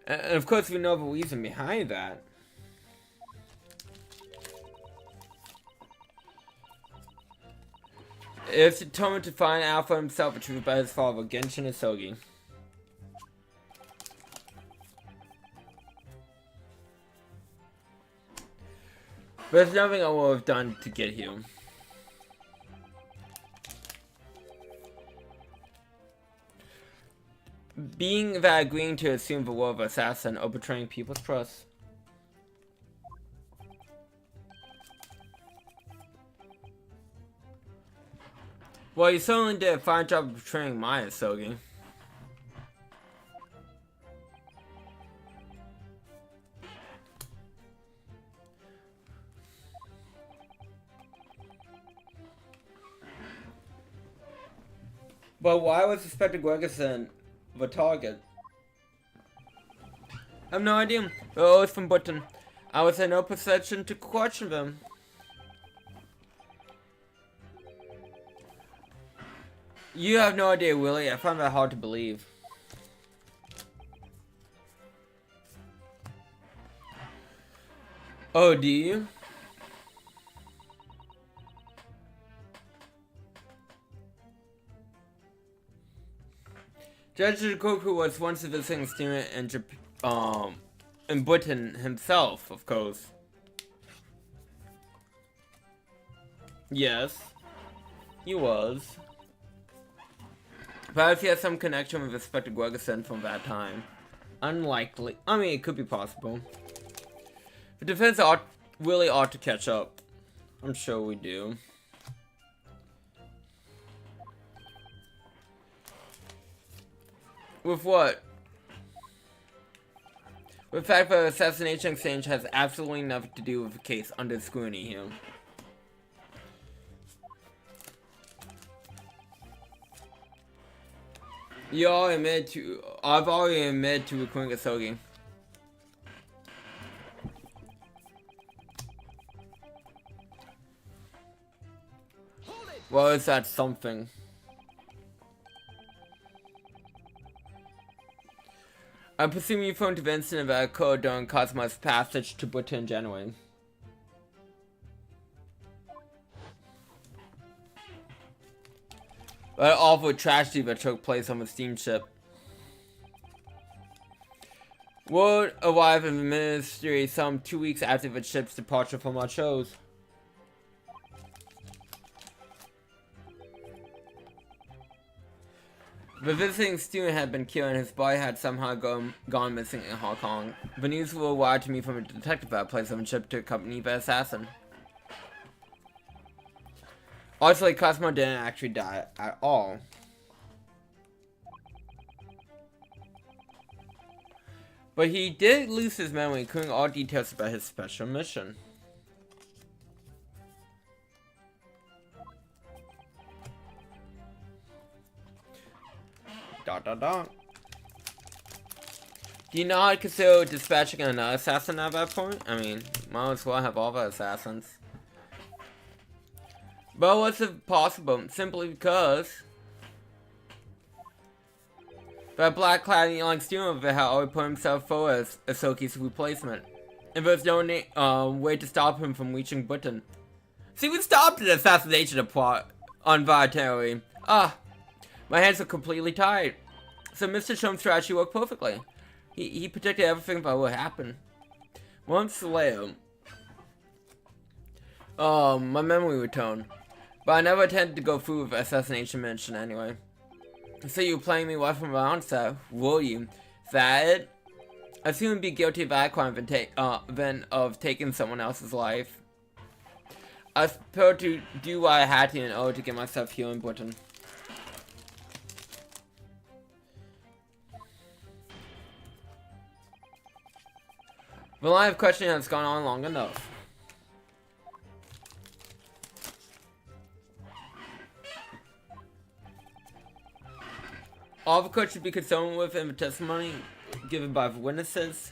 And of course, we know the reason behind that. It's determined to find out for himself the truth about his father, Genshin Isogi. There's nothing I would have done to get here. Being that agreeing to assume the role of assassin or betraying people's trust. Well, you certainly did a fine job of betraying my Isogi. But why was Inspector Gregerson the target? I have no idea. They're always from Britain. I was in no position to question them. You have no idea, Willie. I find that hard to believe. Oh, do you? Judge Goku was once a visiting student in Britain himself, of course. Yes, he was. Perhaps he has some connection with Inspector Gregerson from that time. Unlikely. I mean, it could be possible. The defense really ought to catch up. I'm sure we do. With what? With the fact that the assassination exchange has absolutely nothing to do with the case under scrutiny here. I've already admitted to recruiting Isogi. Well, is that something? I presume you phoned to the incident that occurred during Cosmo's passage to Britain in January. What an awful tragedy that took place on the steamship. Word arrived in the ministry some 2 weeks after the ship's departure from our shows. The visiting student had been killed and his body had somehow gone missing in Hong Kong. The news will arrive to me from a detective that placed on the ship to accompany the assassin. Honestly, Cosmo didn't actually die at all. But he did lose his memory, including all details about his special mission. Dot dot dot. Do you not consider dispatching another assassin at that point? I mean, might as well have all the assassins. But what's it possible? Simply because But black-clad young student of it had always put himself forward as Asoki's replacement. And there was no way to stop him from reaching Britain. See, we stopped the assassination plot involuntarily. My hands are completely tied. So Mr. Trump's strategy worked perfectly. He predicted everything that would happen. Months later, my memory returned. But I never intended to go through with the assassination mission anyway. So you were playing me right from the onset, were you? Is that it? I assume you'd be guilty of that crime than of taking someone else's life. I was prepared to do what I had to in order to get myself here in Britain. The line of questioning has gone on long enough. All the court should be concerned with in the testimony given by the witnesses.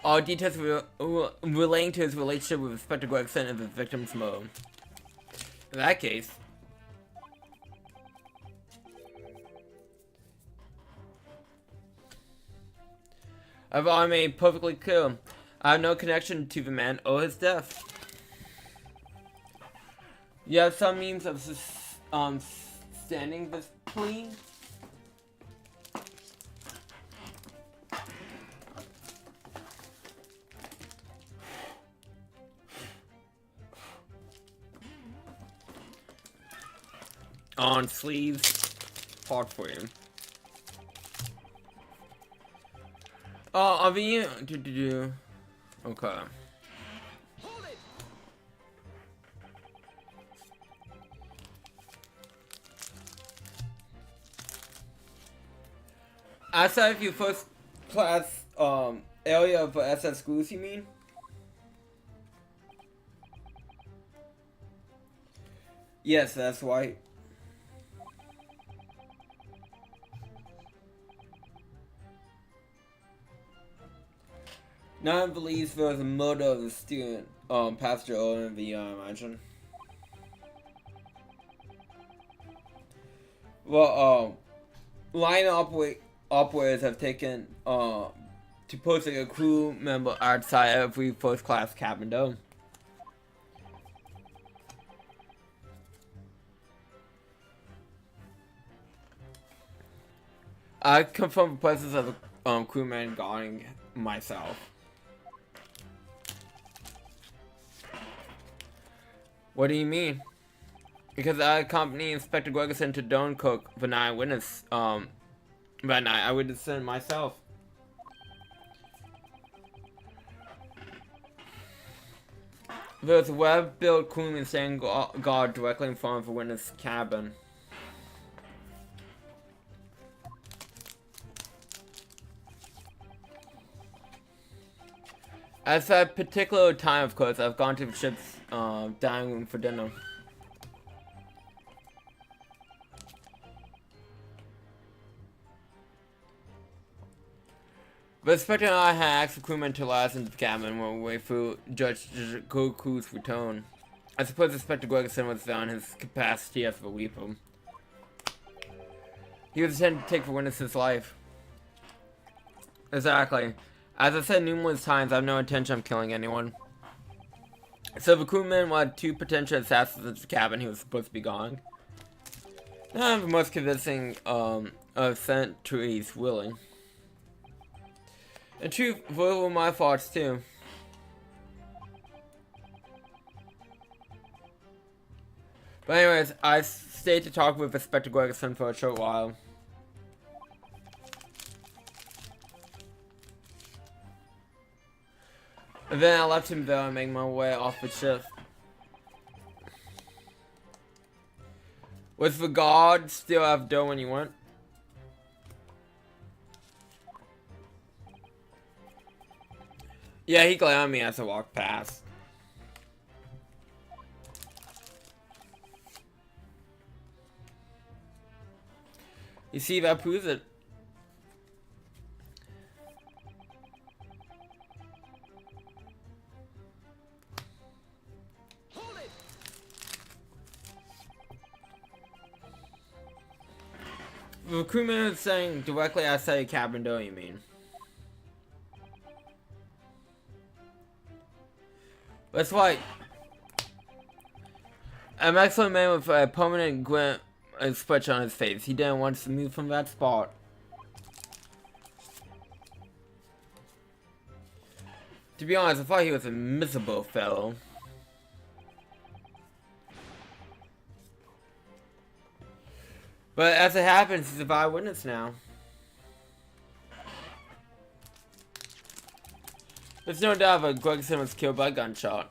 All details relating to his relationship with Inspector Gregson and the victim's murder. In that case, I've already made perfectly clear. I have no connection to the man or his death. You have some means of standing this plea? On sleeves, hard for you. Are we do? Okay. Outside of your first class area of SS schools, you mean? Yes, that's right. No one believes there was a murder of the student, Pastor earlier in the year, I imagine. Well, line operators have taken, to post a crew member outside every first class cabin though. I confirm the presence of a crewman guarding myself. What do you mean? Because I accompanied Inspector Gregerson to Dunkirk for an eyewitness, that night I witnessed it myself. There's a web-built crewman standing guard directly in front of the witness cabin. At that particular time, of course, I've gone to the ship's dining room for dinner. The inspector and I had asked the crewman to allow us into the cabin while we wait for Judge Goku's return. I suppose Inspector Gregerson was there in his capacity as the Reaper. He was intended to take the witness's life. Exactly. As I said numerous times, I have no intention of killing anyone. So the crewman wanted 2 potential assassins in the cabin. He was supposed to be gone. Not the most convincing of centuries, really. In truth, those were my thoughts too. But anyways, I stayed to talk with Inspector Gregerson for a short while. And then I left him there and made my way off the ship. Was the guard still out the door when you went? Yeah, he glared at me as I walked past. You see, that proves it. recruitment is saying directly outside your cabin door, you mean? That's right. An excellent man with a permanent grin expression on his face. He didn't want to move from that spot. To be honest, I thought he was a miserable fellow. But as it happens, he's a vital witness now. There's no doubt that Gregson was killed by gunshot.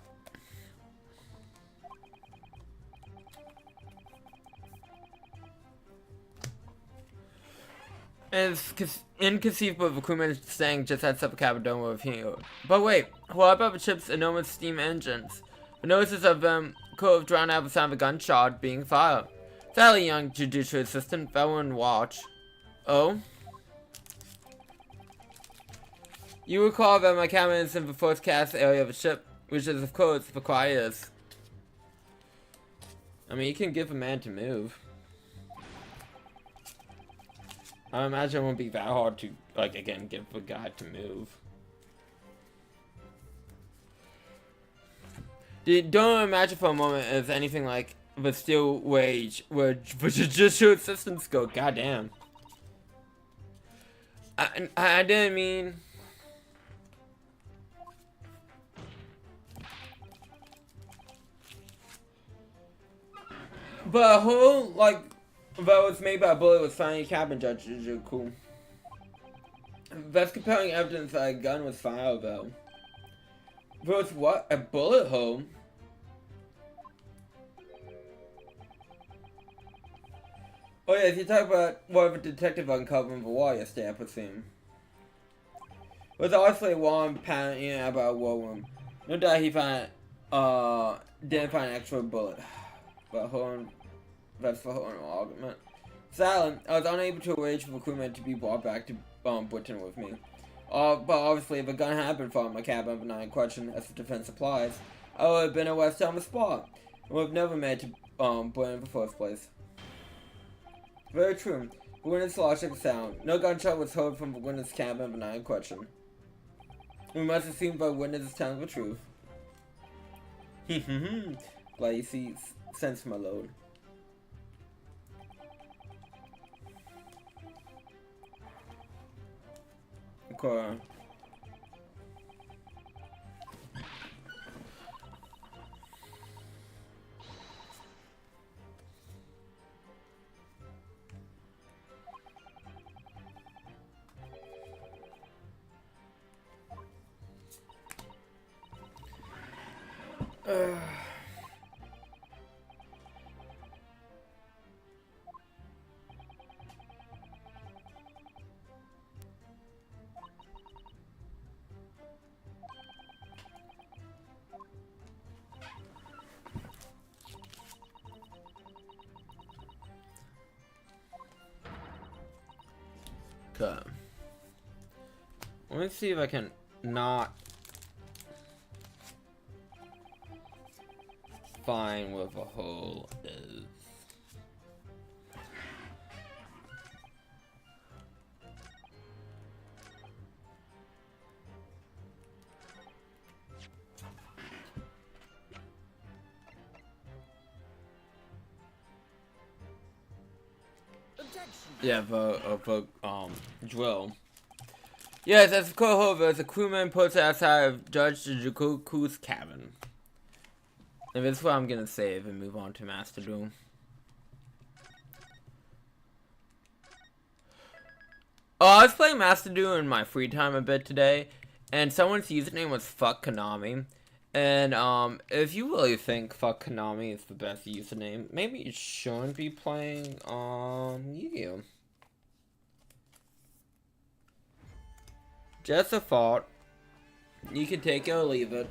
And it's inconceivable of recruitment staying just outside the cabin dome with him. But wait, what about the ship's enormous steam engines? The noises of them could have drowned out the sound of a gunshot being fired. Sadly, young judicial assistant fell on watch. Oh? You recall that my cabin is in the first cast area of the ship, which is of course the quietest. I mean, you can give a man to move. I imagine it won't be that hard to, like, again, give a guy to move. Don't imagine for a moment if anything like the steel wage where the judicial assistants go. Goddamn. I didn't mean. But a whole, like, that was made by a bullet was found in a cabin, Judge. Cool. That's compelling evidence that a gun was fired, though. There was what? A bullet hole? Oh yeah, if you talk about what the detective uncovering the wall yesterday, I presume. It was obviously one panicking about a war room. No doubt he found, didn't find an actual bullet. But that's the whole argument. Silent, I was unable to arrange for recruitment to be brought back to Britain with me. But obviously, if a gun had been found in my cabin of a question, as the defense applies, I would have been arrested on the spot. I would have never made to Britain in the first place. Very true. The witness logic is sound. No gunshot was heard from the witness cabin of a question. We must assume the witness is telling the truth. Glad you see sense, my lord. Okay. Okay. Let me see if I can not find where the hole is. Yeah, the drill. Yes, as a co-hover, as a crewman puts outside of Judge Jukuku's cabin. And this is what I'm gonna save and move on to Master Duel. Oh, I was playing Master Duel in my free time a bit today, and someone's username was Fuck Konami. And if you really think Fuck Konami is the best username, maybe you shouldn't be playing Yu-Gi-Oh! Just a thought. You can take it or leave it.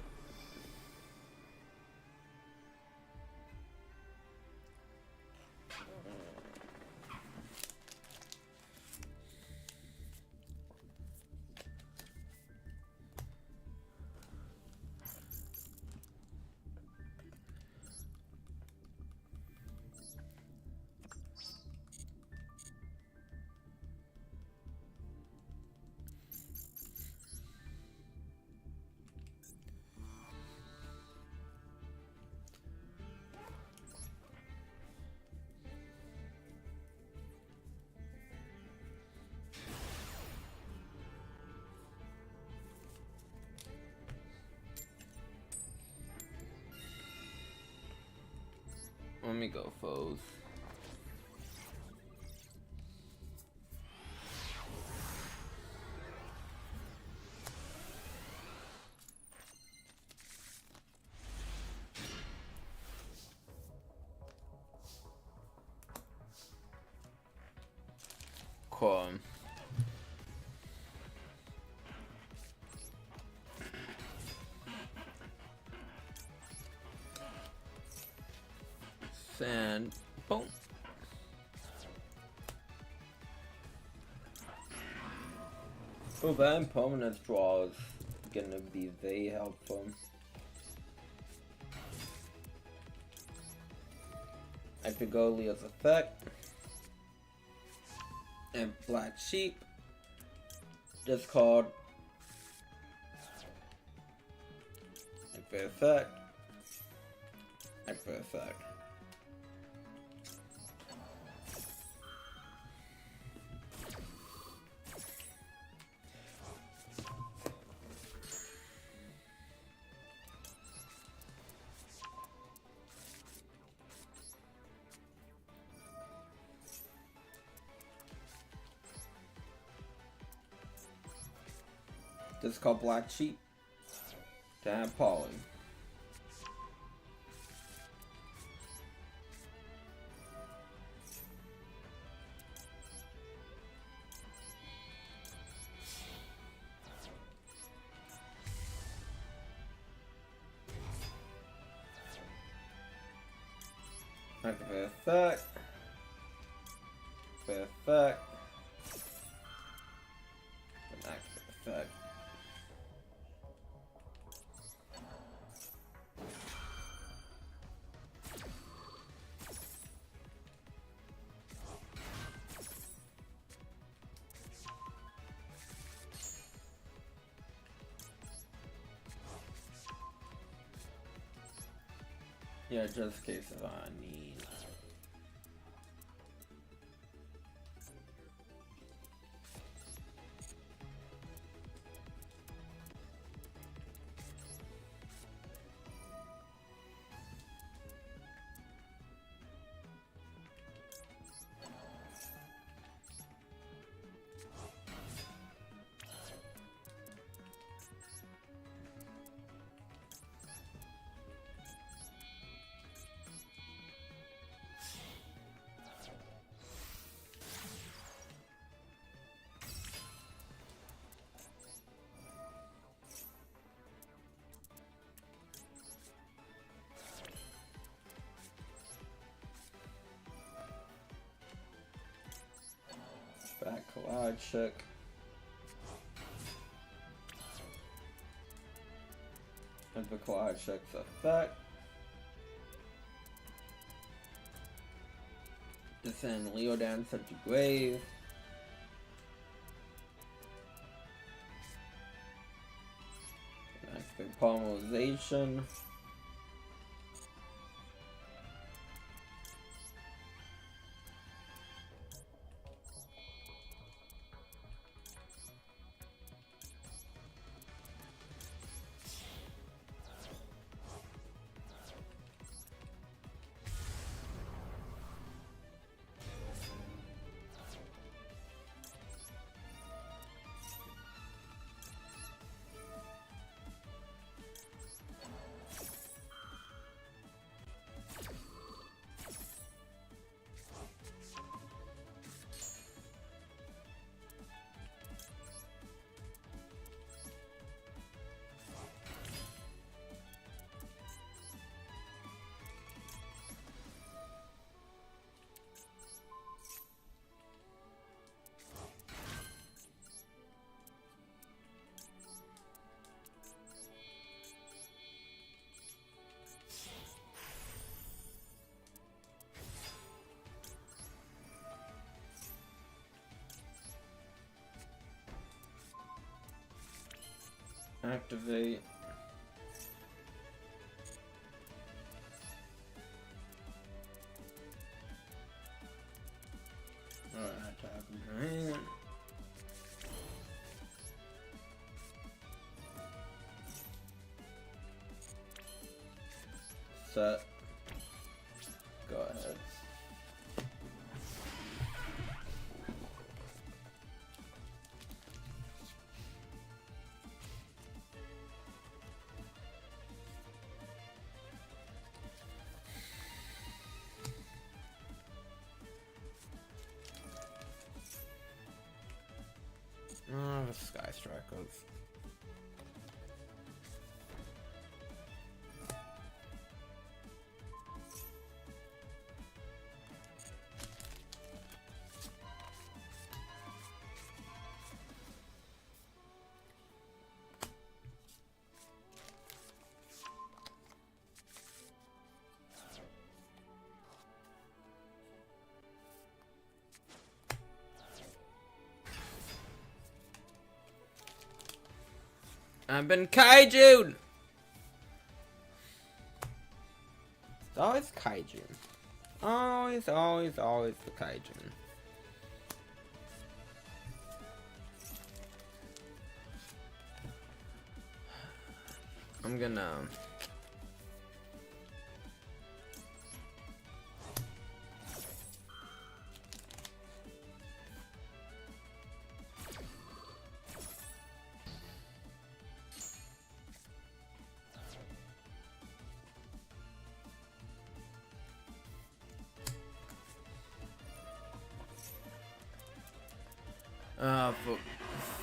Let me go foes. Cool. And boom. Oh, that impermanence draw is gonna be very helpful. I could go Leo's effect and Black Sheep. Discard and for effect and for effect. This is called Black Sheep. Damn Polly. Activate effect. Activate effect. And activate effect. Yeah, just in case if I need. Back collide check. And the collide check's effect. Descend Leo down subject grave. Activate polymerization. Activate. Alright, tap in your hand. Set. go ahead. Oh, the Sky Strikers. I've been kaiju'd! It's always kaiju. Always, always, always the kaiju. I'm gonna...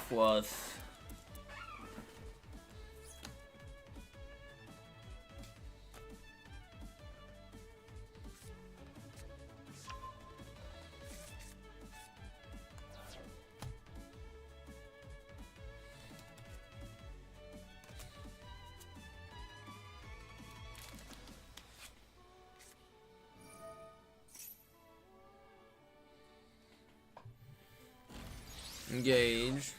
plus... Engage.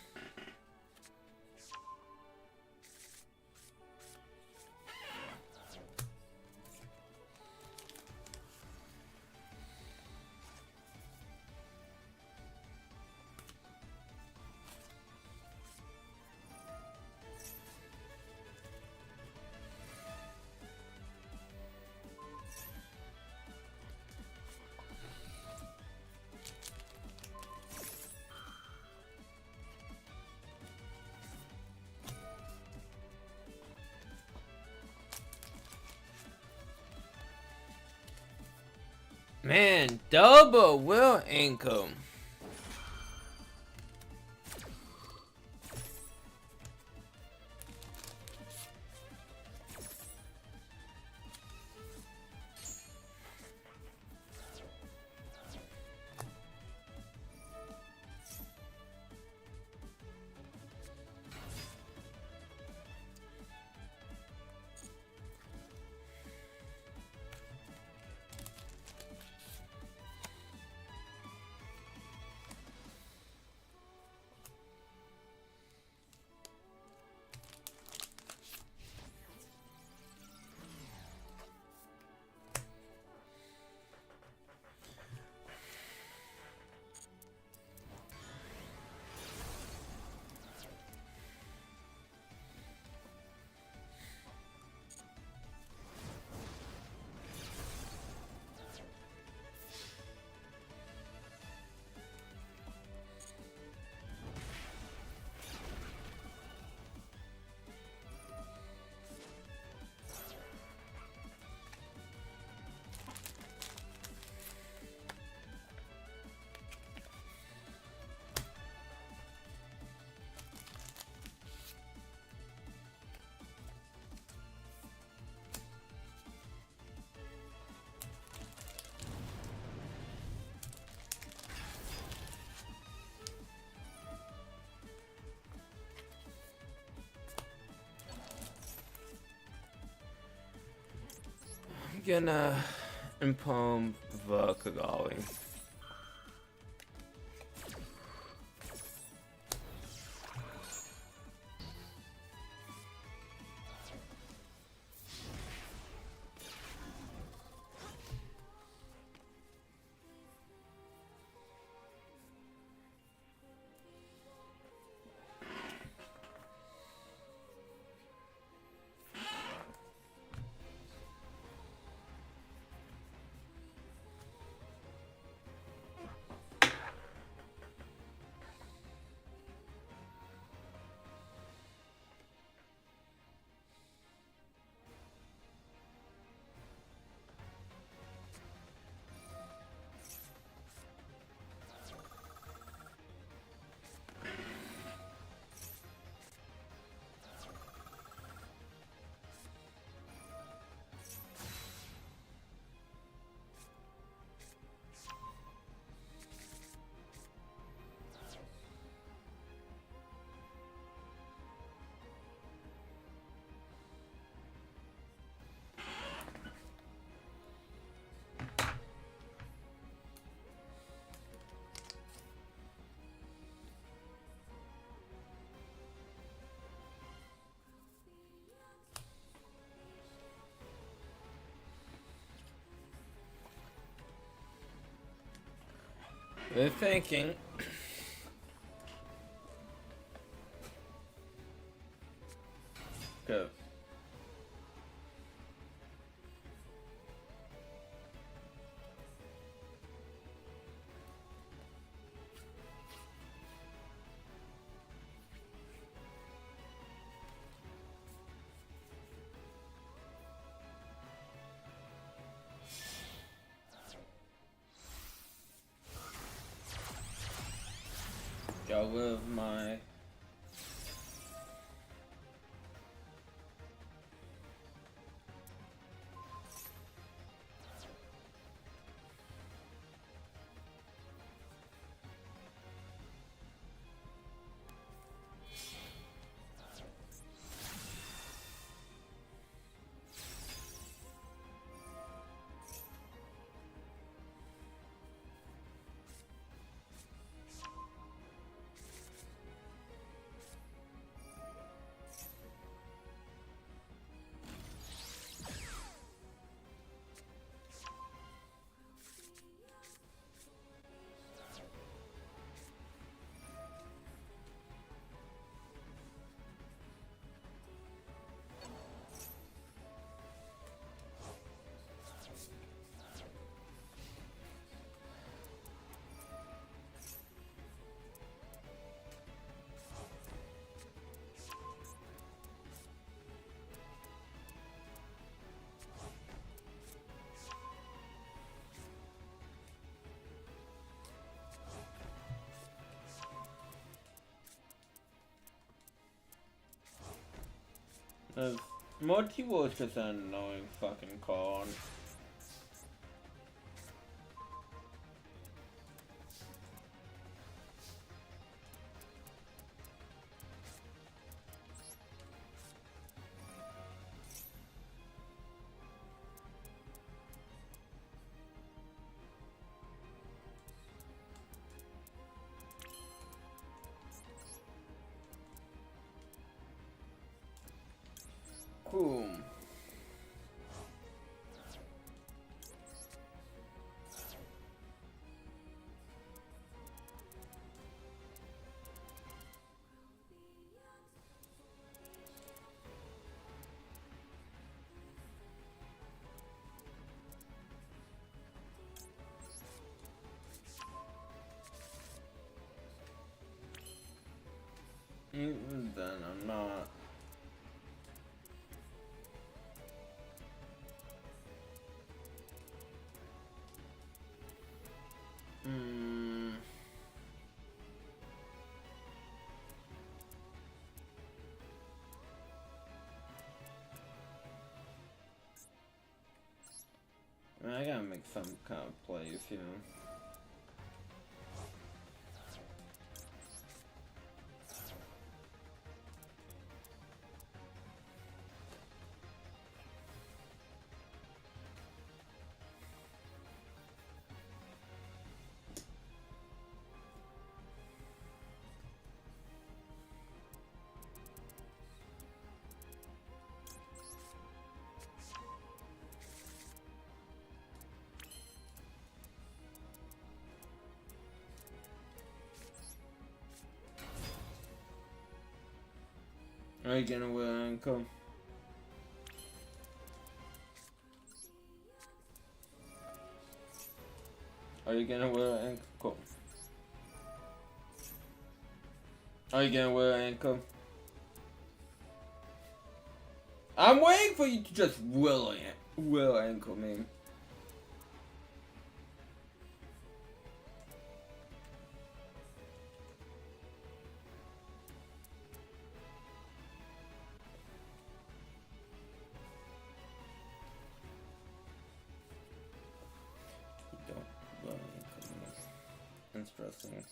Man, double will income. I'm gonna impome the Kigali. We're thinking. Good. Go with my. Multi-wall is just an annoying fucking card. Cool. Even then, I'm not. I gotta make some kind of plays here. Are you gonna wear ankle? Are you gonna wear ankle? Are you gonna wear ankle? I'm waiting for you to just will ankle me. Interesting.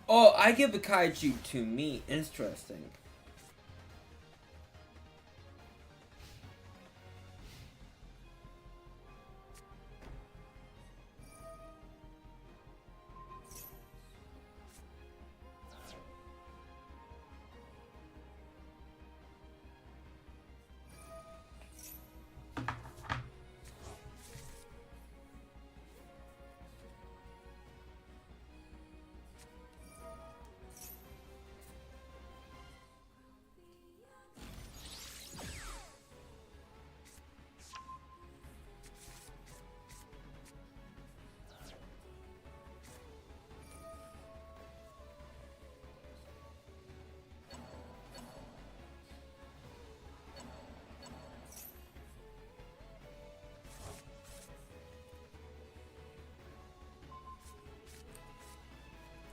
Oh, I give the kaiju to me. Interesting.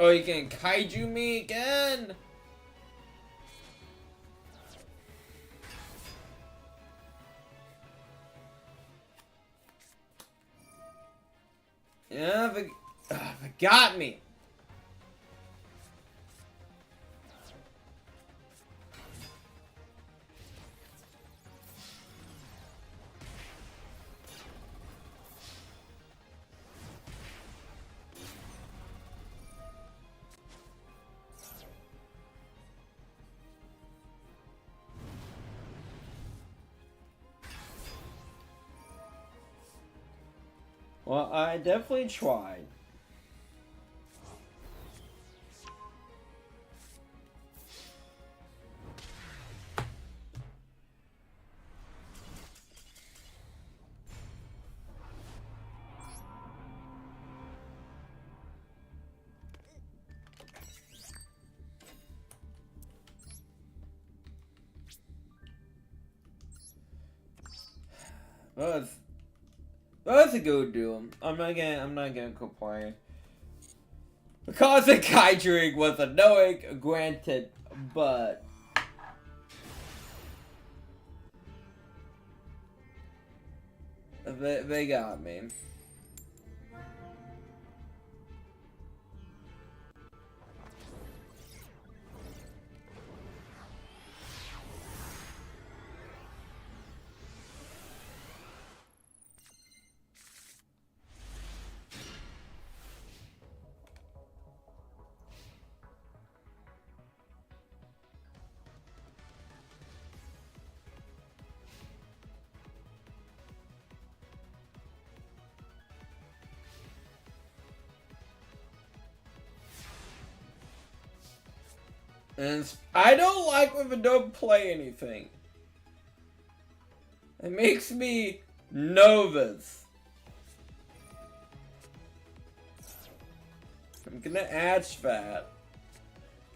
Oh, you can kaiju me again? Yeah, but got me. Well, I definitely tried. That's a good duel. I'm not gonna complain. Because the kaijuing was annoying, granted, but they got me. And I don't like when they don't play anything. It makes me nervous. I'm gonna add that.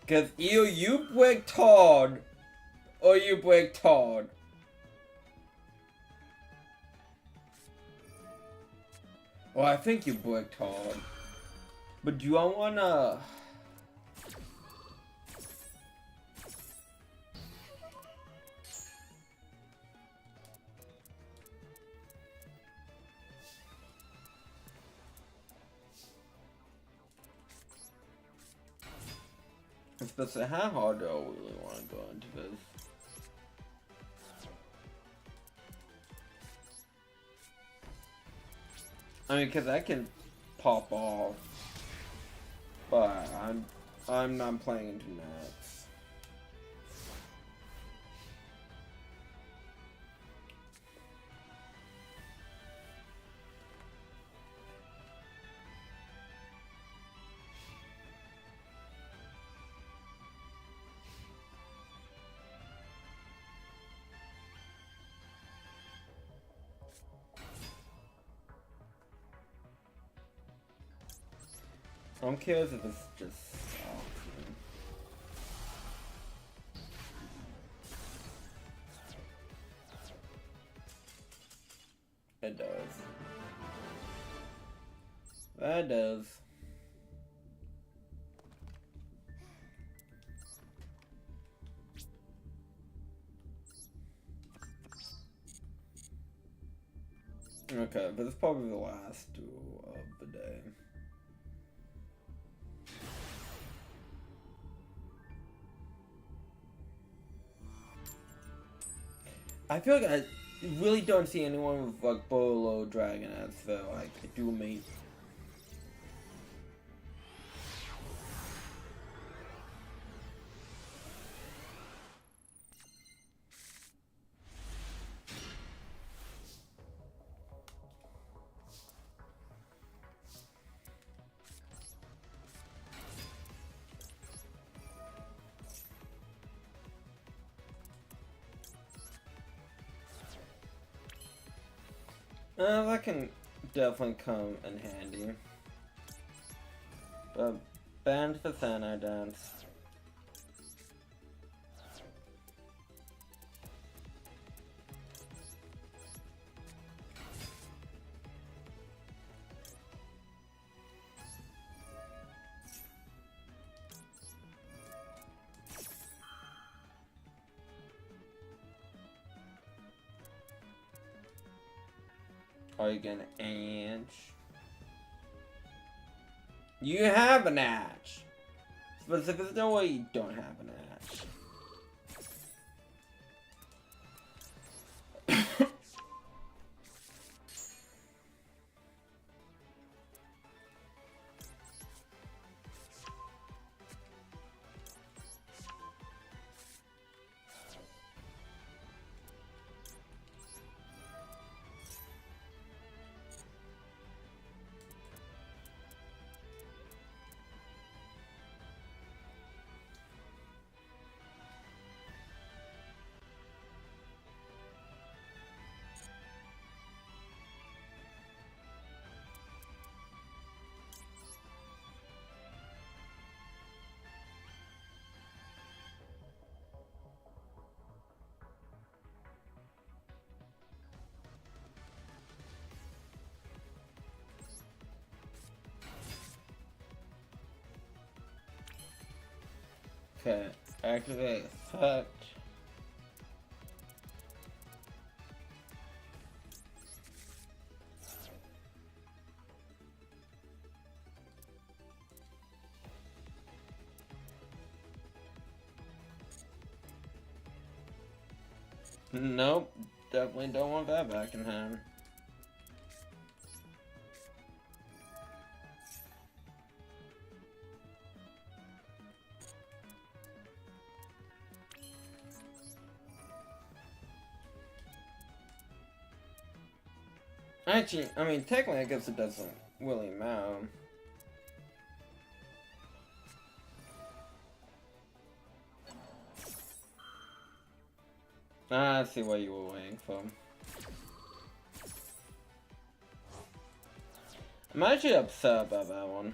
Because either you break Todd, or you break Todd. Well, I think you break Todd. But do I wanna... Especially how hard do I really want to go into this? I mean, because I can pop off, but I'm not playing into max. I'm curious if it's just option. It does. That does. Okay, but it's probably the last duel of the day. I feel like I really don't see anyone with like Bolo Dragon as though like a dual mate. That can definitely come in handy. But banned for Thana Dance. Are you gonna edge? You have an edge! But there's no way you don't have an edge. Okay, activate effect. Nope, definitely don't want that back in hand. Actually, I mean, technically, I guess it doesn't really matter. I see what you were waiting for. I'm actually upset about that one.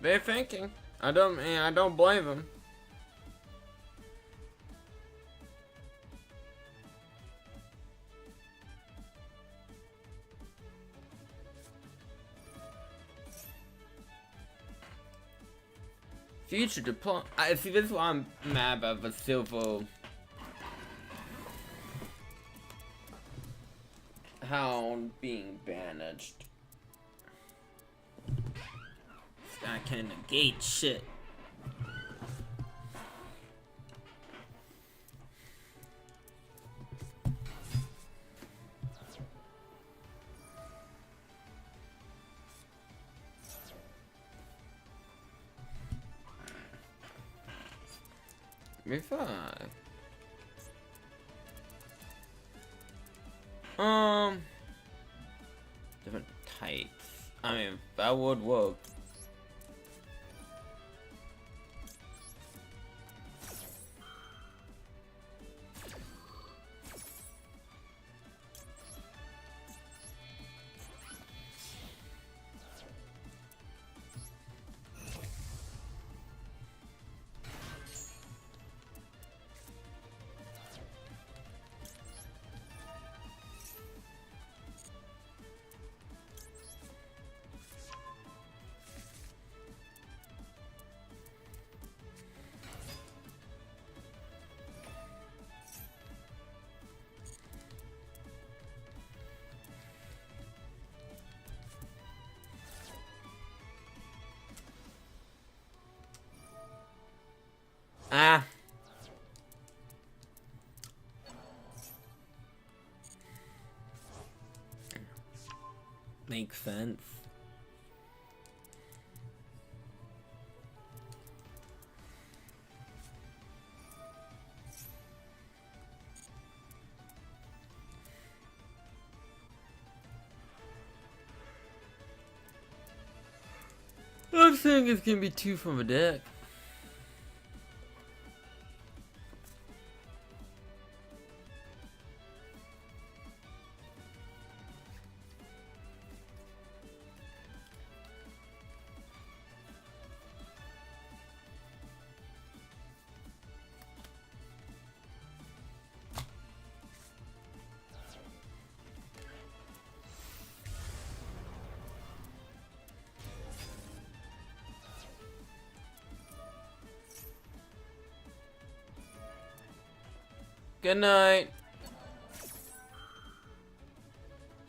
They're thinking. I don't blame them. Future deployment. I see. This is why I'm mad about the silver hound being banished. I can negate shit. Revive. Different types. I mean, that would work. Ah. Makes sense. I'm saying it's gonna be 2 from a deck. Good night.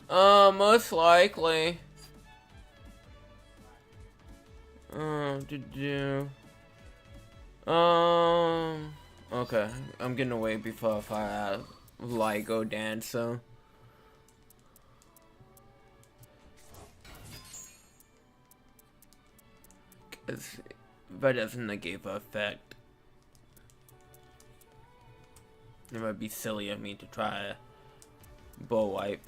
Most likely. Okay. I'm getting away before I have LIGO dance, so. That doesn't negate the effect. It might be silly of me to try a bow wipe.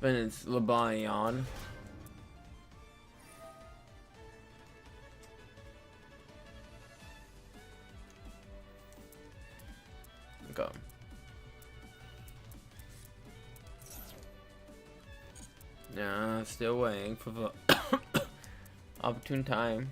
Then it's Lebanon. Go. Yeah, still waiting for the opportune time.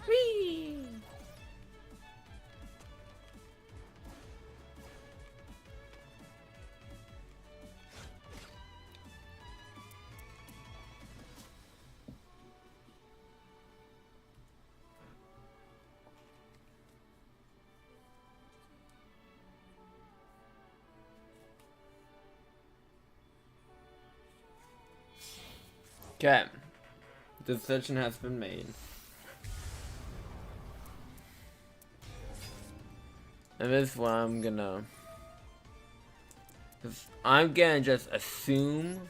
Whee! Okay. Decision has been made. And this is what I'm gonna 'Cause I'm gonna just assume.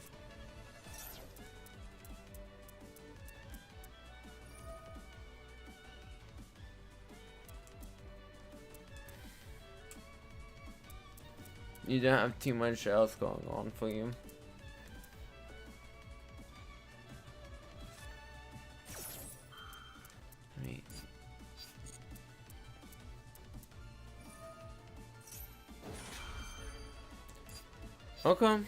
You don't have too much else going on for you. Right. Okay.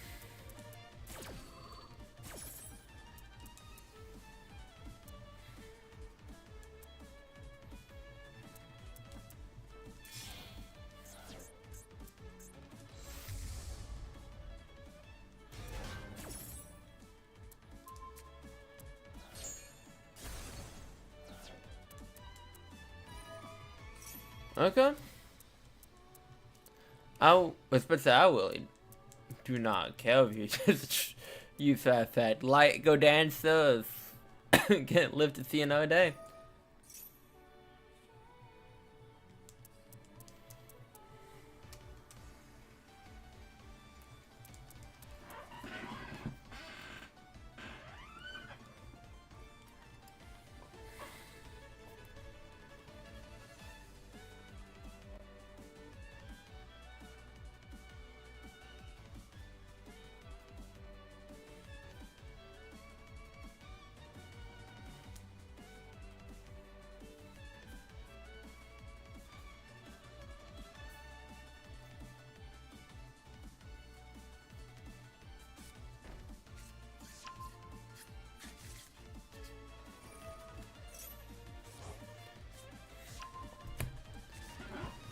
Okay. Especially I really do not care if you just use that light, go downstairs, can't live to see another day.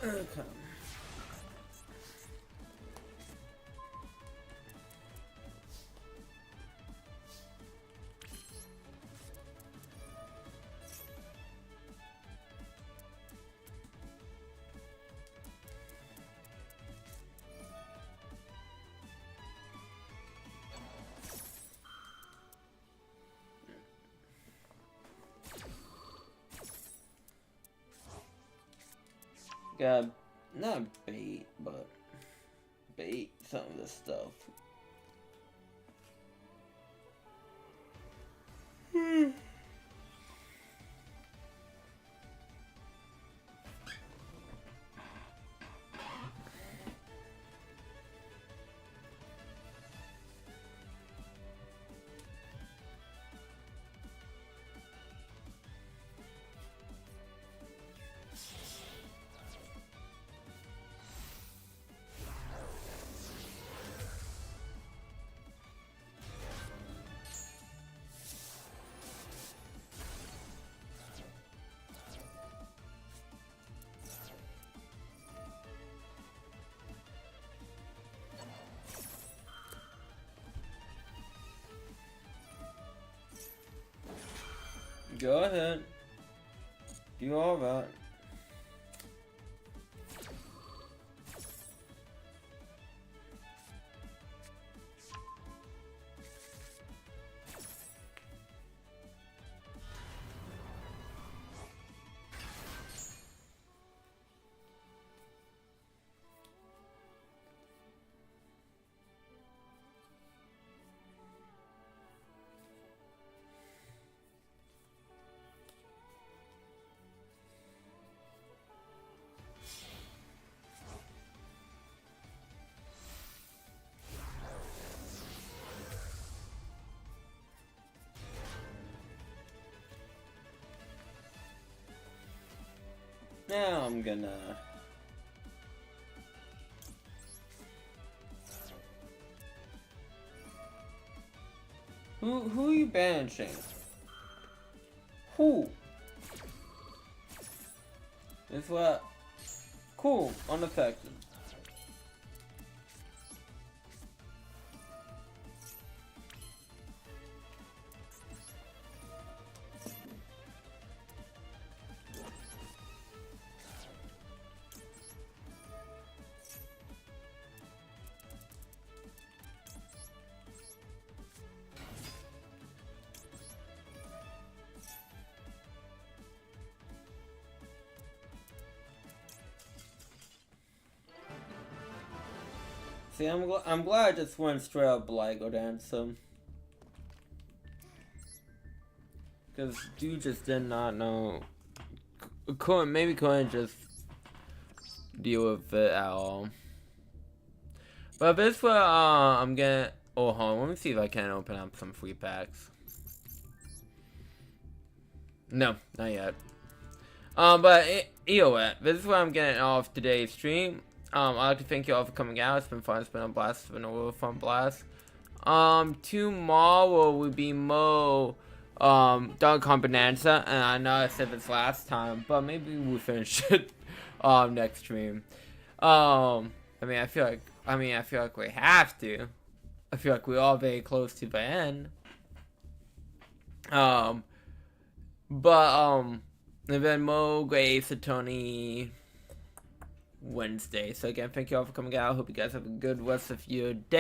Okay. Got not bait, but bait some of this stuff. Go ahead. Do all that. Now I'm gonna... Who are you banishing? Who? It's what? Cool, unaffected. See, I'm glad I just went straight up Bligo Dancer. Because dude just did not know. Couldn't just deal with it at all. But this what I'm gonna. Oh, hold on. Let me see if I can open up some free packs. No, not yet. But either way, this is what I'm getting off today's stream. I'd like to thank you all for coming out. It's been fun. It's been a blast. It's been a real fun blast. Tomorrow will be Dog Bonanza, and I know I said this last time, but maybe we'll finish it next stream. I feel like we have to. I feel like we're all very close to the end. And then Grace, Tony, Wednesday. So again, thank you all for coming out. I hope you guys have a good rest of your day.